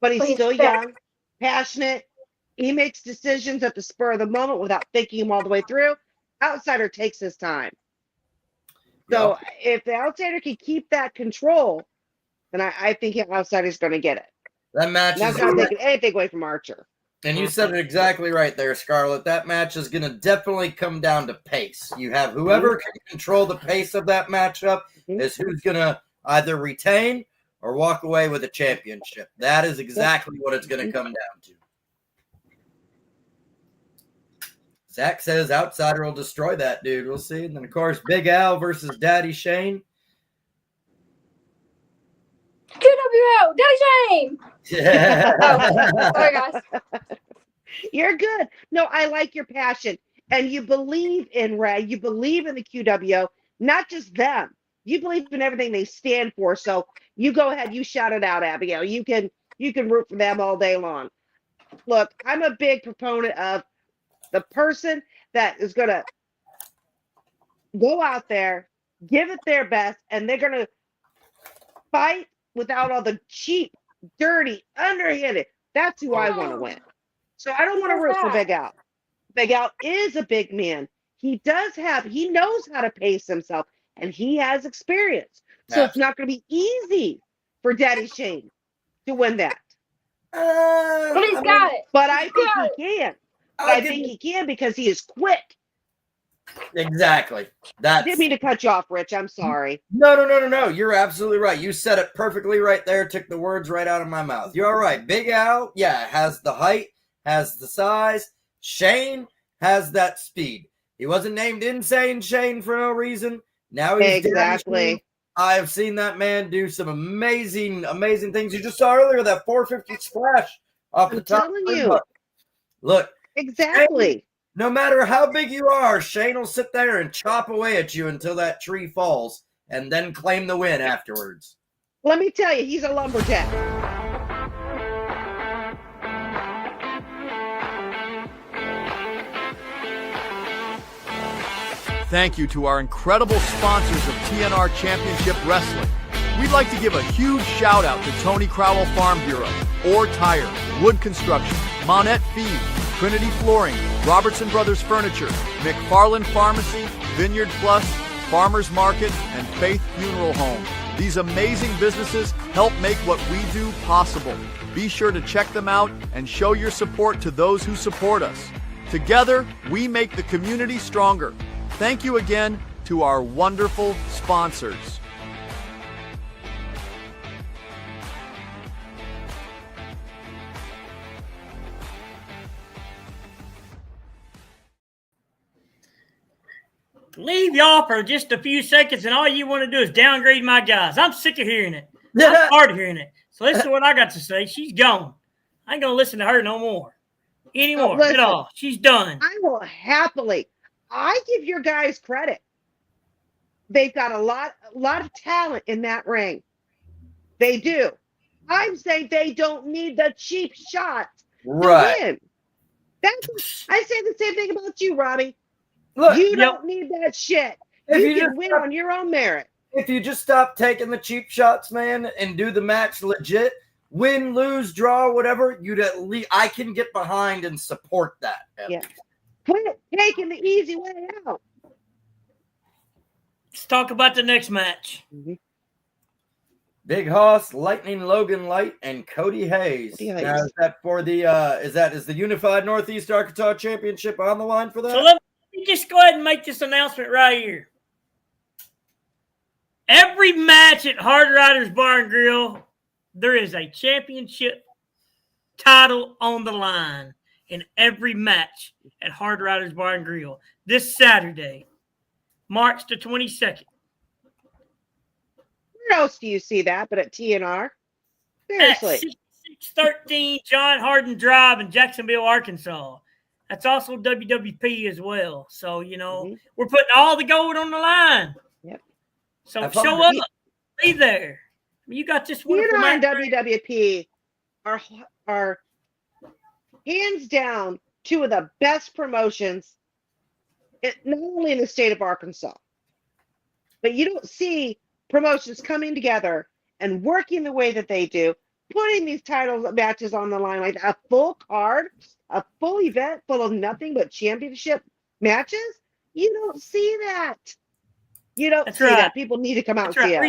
But he's still young, passionate. He makes decisions at the spur of the moment without thinking them all the way through. Outsider takes his time. So if the Outsider can keep that control, then I think the Outsider's going to get it. That match That's is not taking anything away from Archer. And you said it exactly right there, Scarlett. That match is going to definitely come down to pace. You have whoever can control the pace of that matchup is who's going to either retain or walk away with a championship. That is exactly what it's going to come down to. Zach says Outsider will destroy that dude. We'll see. And then, of course, Big Al versus Daddy Shane. QWO, Daddy Shane. Yeah. Sorry, guys. You're good. No, I like your passion. and you believe in Ray, you believe in the QWO, not just them. You believe in everything they stand for. So you go ahead, you shout it out, Abigail. You can root for them all day long. Look, I'm a big proponent of the person that is going to go out there, give it their best, and they're going to fight without all the cheap, dirty, underhanded. That's who I want to win. So I don't want to root for Big Al. Big Al is a big man. He knows how to pace himself, and he has experience. So it's not going to be easy for Daddy Shane to win that. But he's got it. But I think he can. I think he can because he is quick. Exactly. I didn't mean to cut you off, Rich. I'm sorry. No. You're absolutely right. You said it perfectly right there. Took the words right out of my mouth. You're all right. Big Al, has the height, has the size. Shane has that speed. He wasn't named Insane Shane for no reason. Now he's exactly. I have seen that man do some amazing, amazing things. You just saw earlier that 450 splash off the top. I'm telling you. Look. Exactly. Shane, no matter how big you are, Shane will sit there and chop away at you until that tree falls and then claim the win afterwards. Let me tell you, he's a lumberjack. Thank you to our incredible sponsors of TNR Championship Wrestling. We'd like to give a huge shout out to Tony Crowell Farm Bureau, Orr Tire, Wood Construction, Monette Feed, Trinity Flooring, Robertson Brothers Furniture, McFarland Pharmacy, Vineyard Plus, Farmers Market, and Faith Funeral Home. These amazing businesses help make what we do possible. Be sure to check them out and show your support to those who support us. Together, we make the community stronger. Thank you again to our wonderful sponsors. Leave y'all for just a few seconds, and all you want to do is downgrade my guys. I'm sick of hearing it. I'm tired of hearing it. So listen to what I got to say. She's gone. I ain't going to listen to her no more. Anymore. Listen, at all. She's done. I will happily. I give your guys credit. They've got a lot of talent in that ring. They do. I'm saying they don't need the cheap shots to win. I say the same thing about you, Robbie. Look, you don't need that shit. You can win on your own merit. If you just stop taking the cheap shots, man, and do the match legit, win, lose, draw, whatever, you'd at least I can get behind and support that. Yeah. Quit taking the easy way out. Let's talk about the next match. Mm-hmm. Big Hoss, Lightning Logan Light, and Cody Hayes. Now, is that for the is the Unified Northeast Arkansas Championship on the line for that? So let me just go ahead and make this announcement right here. Every match at Hard Riders Bar and Grill, there is a championship title on the line in every match at Hard Riders Bar and Grill this Saturday, March the 22nd. Where else do you see that but at TNR? Seriously. At 6613 John Harden Drive in Jacksonville, Arkansas. That's also WWP as well. So, we're putting all the gold on the line. Yep. So show up. Be there. You got this wonderful TNR match. and WWP are hands down two of the best promotions, not only in the state of Arkansas, but you don't see promotions coming together and working the way that they do, putting these title matches on the line, like a full card, a full event full of nothing but championship matches. You don't see that. You don't see that. People need to come out and see it.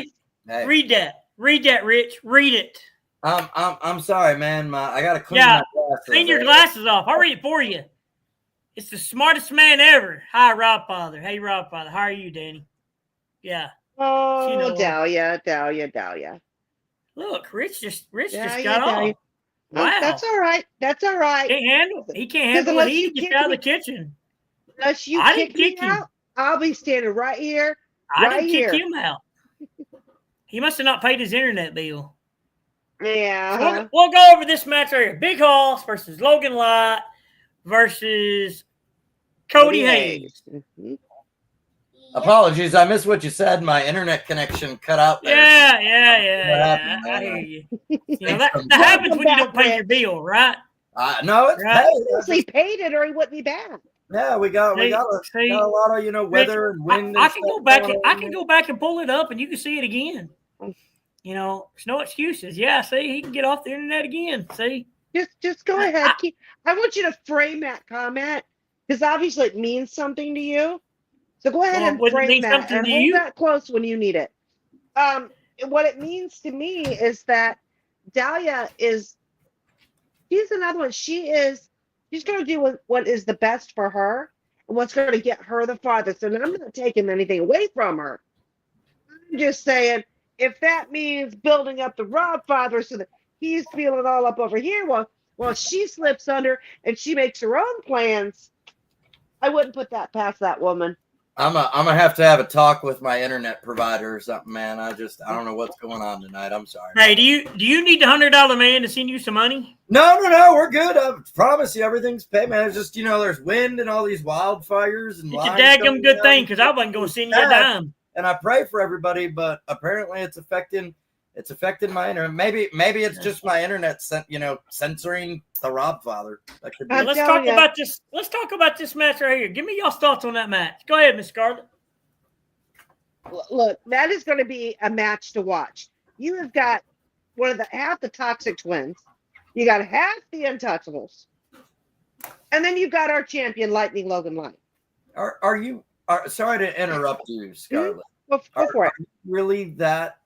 Read that. Read that, Rich. Read it. I'm sorry, man. I gotta clean my glasses. Clean your glasses off. I'll read it for you. It's the smartest man ever. Hi, Rob Father. Hey, Rob Father. How are you, Danny? Yeah. Oh, Dahlia. Look, Rich just got off. Wow. That's all right. That's all right. He can't handle it. He gets out of the kitchen. Unless you kick me out, I'll be standing right here. I didn't kick him out. He must have not paid his internet bill. Yeah. So we'll go over this match right here. Big Hoss versus Logan Light versus Cody Hayes. Mhm. Apologies, I missed what you said. My internet connection cut out there. Yeah. happened, I man? hear you. You know, Thanks that for- happens when you don't Welcome pay your back, bill, right? No, it's Right. paid. He paid it or he wouldn't be back. Yeah, we got See, a lot of weather and wind. I and can stuff go back going and I on can there. go back and pull it up, and you can see it again. You know, there's no excuses. Yeah, see, he can get off the internet again. See, Just go ahead. I want you to frame that comment because obviously it means something to you. So go ahead Well, and wouldn't it frame mean that something and to hold you? that close when you need it. What it means to me is that Dahlia she's another one. She's going to do what is the best for her and what's going to get her the farthest. And I'm not taking anything away from her. I'm just saying, if that means building up the Rob father so that he's feeling all up over here, while she slips under and she makes her own plans, I wouldn't put that past that woman. I'm gonna have to have a talk with my internet provider or something, man. I don't know what's going on tonight. I'm sorry. Hey, do you need the $100 man to send you some money? No, we're good. I promise you, everything's paid, man. It's just there's wind and all these wildfires and It's a lines daggum coming good down. thing because I wasn't going to send you a dime. And I pray for everybody, but apparently it's affecting my internet. Maybe it's just my internet censoring the Rob father. That could be. Well, let's talk about this. Let's talk about this match right here. Give me y'all's thoughts on that match. Go ahead, Miss Scarlett. Look, that is going to be a match to watch. You have got half the Toxic Twins. You got half the Untouchables. And then you've got our champion, Lightning Logan Light. Are you sorry to interrupt you, Scarlett. Go for it. Are you really that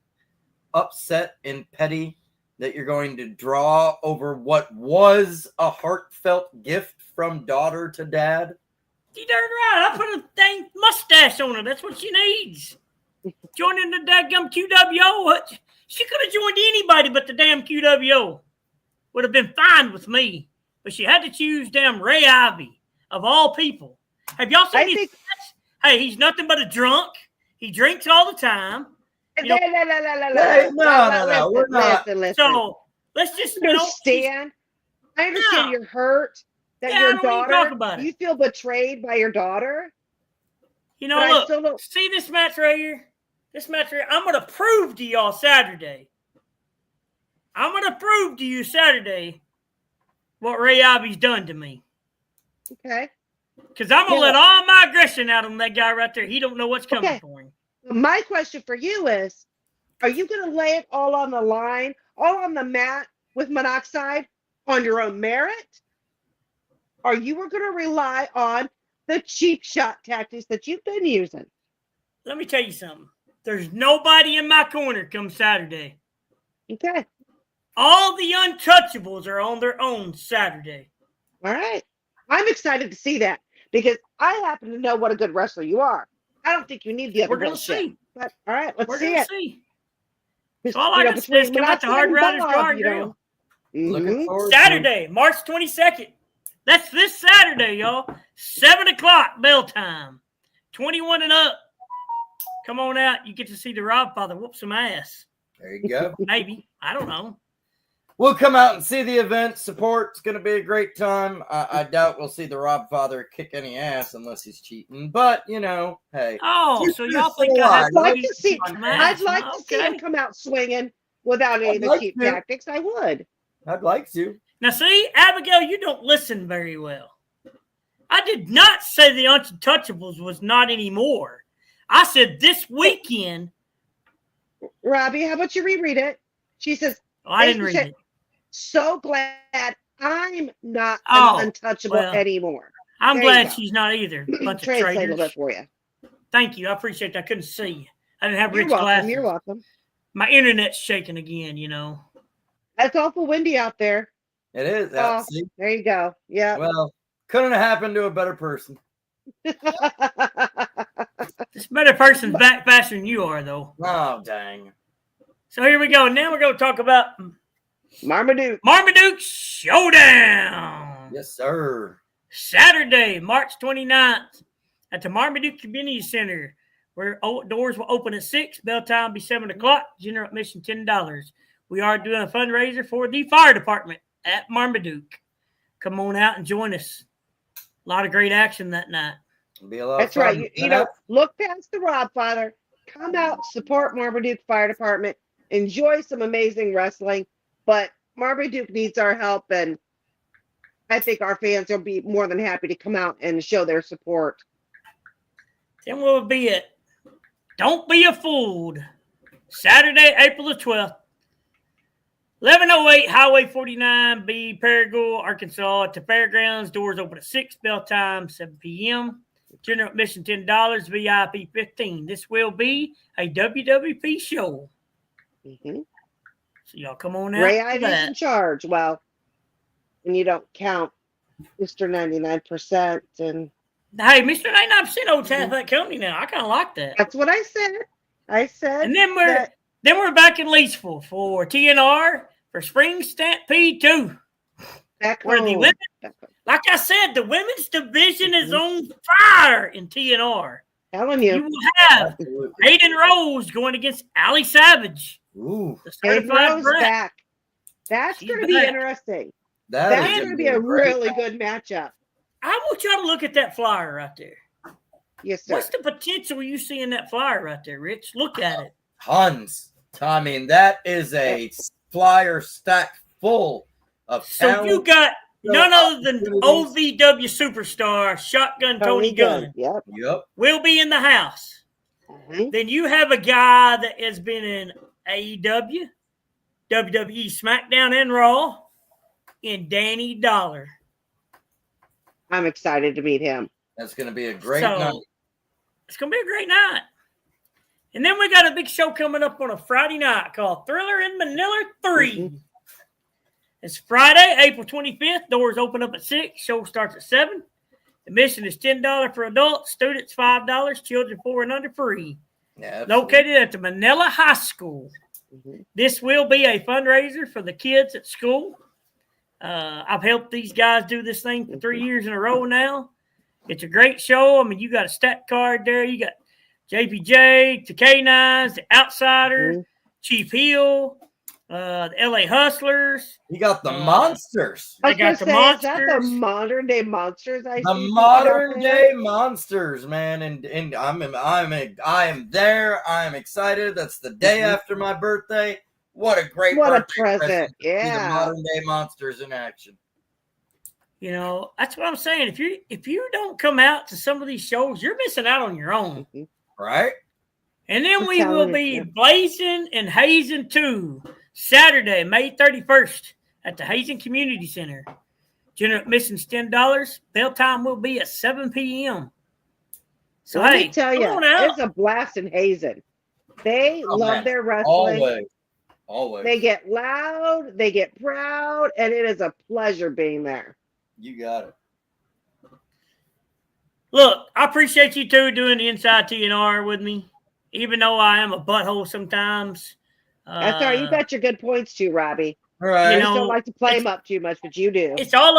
upset and petty that you're going to draw over what was a heartfelt gift from daughter to dad? You darn right. I put a dang mustache on her. That's what she needs. Joining the daggum QWO. She could have joined anybody but the damn QWO. Would have been fine with me. But she had to choose damn Ray Ivy, of all people. Have y'all seen his match? Hey, he's nothing but a drunk. He drinks all the time. No, we're not. Listen. So let's just understand. I understand you're hurt that your daughter. You feel betrayed by your daughter. Look. See this match right here. This match right here. I'm gonna prove to y'all Saturday. I'm gonna prove to you Saturday what Ray Ivy's done to me. Okay. Because I'm gonna let all my aggression out on that guy right there. He don't know what's coming for him. My question for you is, are you going to lay it all on the line, all on the mat with monoxide on your own merit? Or you were going to rely on the cheap shot tactics that you've been using? Let me tell you something. There's nobody in my corner come Saturday. Okay. All the Untouchables are on their own Saturday. All right. I'm excited to see that because I happen to know what a good wrestler you are. I don't think you need the other We're gonna bullshit. see. But all right, let's We're see gonna it. see. All I can say is come out to Hard Riders Bar and Grill. Looking forward Saturday, March 22nd. That's this Saturday, y'all. 7 o'clock bell time. 21 and up. Come on out. You get to see the Rob father whoop some ass. There you go. Maybe. I don't know. We'll come out and see the event. Support. It's going to be a great time. I doubt we'll see the Rob father kick any ass unless he's cheating. But, hey. Oh, so y'all think I'd like to see him come out swinging without any of the cheap tactics. I would. I'd like to. Now, see, Abigail, you don't listen very well. I did not say the Untouchables was not anymore. I said this weekend. Robbie, how about you reread it? She says, I didn't read it. So glad I'm not an untouchable anymore. I'm glad she's not either. Bunch of traitors. That for you. Thank you. I appreciate that. I couldn't see you. I didn't have rich glasses. You're welcome. My internet's shaking again, That's awful windy out there. It is. There you go. Yeah. Well, couldn't have happened to a better person. This better person's back faster than you are, though. Oh, dang. So here we go. Now we're going to talk about Marmaduke Showdown. Yes, sir. Saturday, March 29th at the Marmaduke Community Center, where doors will open at 6. Bell time will be 7 o'clock. General admission $10. We are doing a fundraiser for the fire department at Marmaduke. Come on out and join us. A lot of great action that night. It'll be a lot That's of fun. right. You know, look past the Rob Father. Come out, support Marmaduke Fire Department. Enjoy some amazing wrestling. But Marmaduke needs our help, and I think our fans will be more than happy to come out and show their support. Then what would be it? Don't Be a Fooled. Saturday, April the 12th. 1108 Highway 49B, Paragould, Arkansas. At the fairgrounds, doors open at 6, bell time 7 p.m. General admission $10, VIP $15. This will be a WWP show. Mm-hmm. So y'all come on out. Ray for Ivy's that. in charge. Well, when you don't count Mr. 99% and Hey, Mr. 99% owns half that company now. I kind of like that. that's what I said. I said And then that we're back in Leesville for TNR for Spring Stampede 2. back Where the home. women, Back home. like I said, the women's division is on fire in TNR. Telling You you. will have Hayden Rose going against Allie Savage. Ooh, The Dave certified Rose brat. back. That's She's going to be back. interesting. that That's is going to be a really good matchup. I want y'all to look at that flyer right there. Yes, sir. What's the potential you see in that flyer right there, Rich? Look at it. tons. I mean, that is a flyer stack full of So talent. you got none other than opportunities. OVW superstar Shotgun Tony Gunn Yep. Yep. will be in the house. Mhm. Then you have a guy that has been in AEW, WWE, SmackDown, and Raw, and Danny Dollar. I'm excited to meet him. That's going to be a great So, night. it's going to be a great night. And then we got a big show coming up on a Friday night called Thriller in Manila 3. Mhm. It's Friday, April 25th. Doors open up at 6. Show starts at 7. Admission is $10 for adults. Students, $5. Children 4 and under free. Yeah, absolutely. Located at the Manila High School. Mhm. This will be a fundraiser for the kids at school. I've helped these guys do this thing for 3 years in a row now. It's a great show. I mean, you got a stat card there. You got JPJ, the K9s, the Outsiders, Chief Hill, the LA Hustlers. You got the monsters. I I was got the gonna say, is that the Monsters. modern day monsters? I The see modern out day there? monsters, man, and I am there. I am excited. That's the day after my birthday. What a great What a birthday present. to see the Yeah. modern day monsters in action. You know, that's what I'm saying. If you don't come out to some of these shows, you're missing out on your own. Mhm. Right? And then I'm we will telling be you. blazing and hazing too. Saturday, May 31st at the Hazen Community Center. General admission's $10. Bell time will be at 7 p.m. So, Let hey, me tell come you, on out. it's a blast in Hazen. They Oh, love man. their wrestling. Always. They get loud, they get proud, and it is a pleasure being there. You got it. Look, I appreciate you two doing the Inside TNR with me, even though I am a butthole sometimes. That's all right. You got your good points too, Robbie. All right. I You just know, don't like to play them up too much, but you do. It's all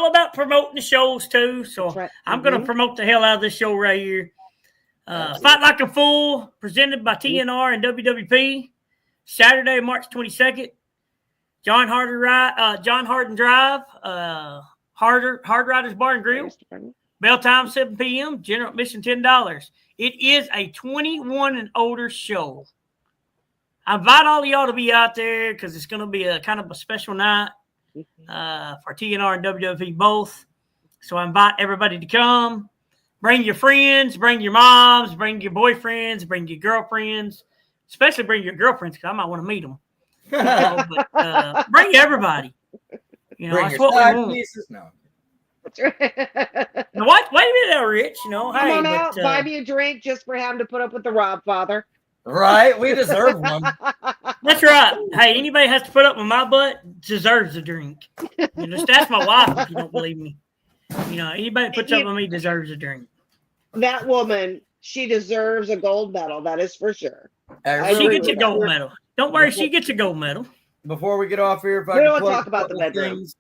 about promoting the shows too. So That's right. I'm going to Mhm. promote the hell out of this show right here. Fight Like a Fool, presented by TNR and WWP. Saturday, March 22nd. John Harden Drive, Hard Riders Bar and Grill. Bell time 7 p.m. General admission $10. It is a 21 and older show. I invite all of y'all to be out there because it's going to be a kind of a special night for TNR and WWP both. So I invite everybody to come. Bring your friends, bring your moms, bring your boyfriends, bring your girlfriends. Especially bring your girlfriends because I might want to meet them. But bring everybody. You know, Bring that's your what we side want. pieces. No. That's right. Now, wait a minute, now, Rich. You know, Come hey, on out, but, buy me a drink just for having to put up with the Rob Father. Right? We deserve one. that's right. Hey, anybody has to put up with my butt deserves a drink. You know, just ask my wife if you don't believe me. You know, anybody that puts up with me deserves a drink. That woman, she deserves a gold medal. That is for sure. I She agree gets a with gold that. medal. Don't worry, she gets a gold medal. Before we get off here, if I We can don't plug talk about a the couple bedroom. things.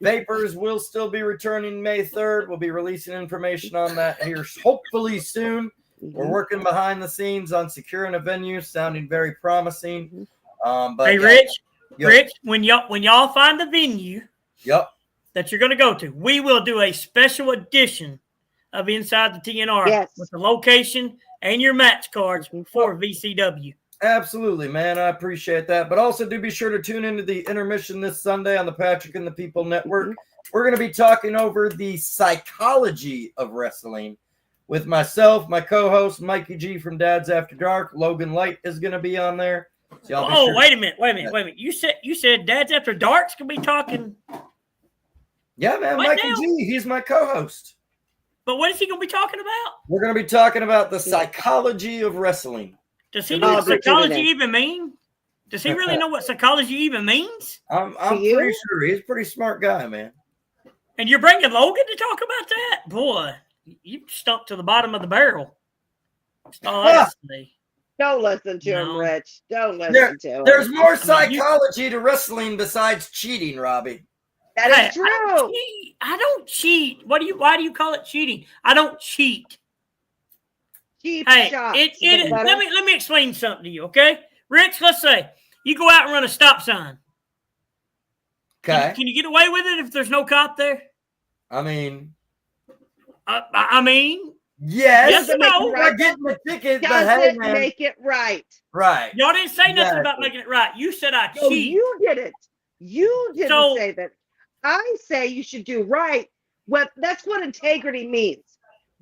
Vapors will still be returning May 3rd. We'll be releasing information on that here hopefully soon. We're working behind the scenes on securing a venue, sounding very promising. But Hey, yeah, Rich, when y'all find the venue, Yep. that you're going to go to, we will do a special edition of Inside the TNR with the location and your match cards for VCW. Absolutely, man. I appreciate that. But also do be sure to tune into the intermission this Sunday on the Patrick and the People Network. We're going to be talking over the psychology of wrestling with myself, my co-host, Mikey G from Dad's After Dark. Logan Light is going to be on there. So wait a minute. You said Dad's After Dark's going to be talking. Yeah, man. Mikey G, he's my co-host. But what is he going to be talking about? We're going to be talking about the psychology of wrestling. Does he know what psychology even mean? Does he really know what psychology even means? I'm pretty sure. He's a pretty smart guy, man. And you're bringing Logan to talk about that? Boy, you stumped to the bottom of the barrel. That's all I have to say. Don't listen to him, Rich. Don't listen to him. There's more psychology to wrestling besides cheating, Robbie. That is true. I don't cheat. Why do you call it cheating? I don't cheat. Cheap shots. Let me explain something to you, okay? Rich, let's say you go out and run a stop sign. Okay. Can you get away with it if there's no cop there? I mean, yes or no? We're getting the ticket, but doesn't make it right. Right. Y'all didn't say nothing about making it right. You said I cheat. No, you did it. You didn't say that. I say you should do right. That's what integrity means.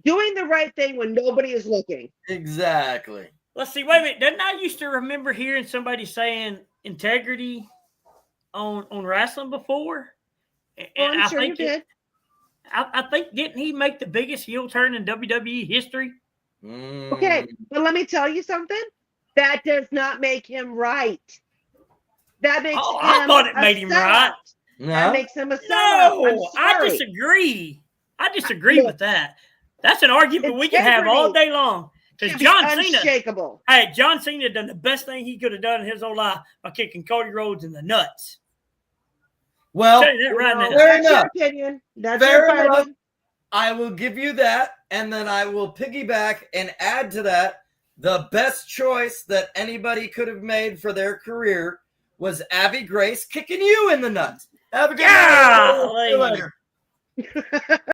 Doing the right thing when nobody is looking. Exactly. Let's see. Wait a minute. Didn't I used to remember hearing somebody saying integrity on wrestling before? And I'm sure you did. I think, didn't he make the biggest heel turn in WWE history? Okay, but let me tell you something. That does not make him right. That makes him I thought it made him right. No. That makes him a sellout. No, I disagree. I disagree with that. That's an argument we can have all day long. Because John Cena done the best thing he could have done in his whole life by kicking Cody Rhodes in the nuts. Well, that's your opinion. That's fair your enough. I will give you that, and then I will piggyback and add to that the best choice that anybody could have made for their career was Abby Grace kicking you in the nuts. Have a good night.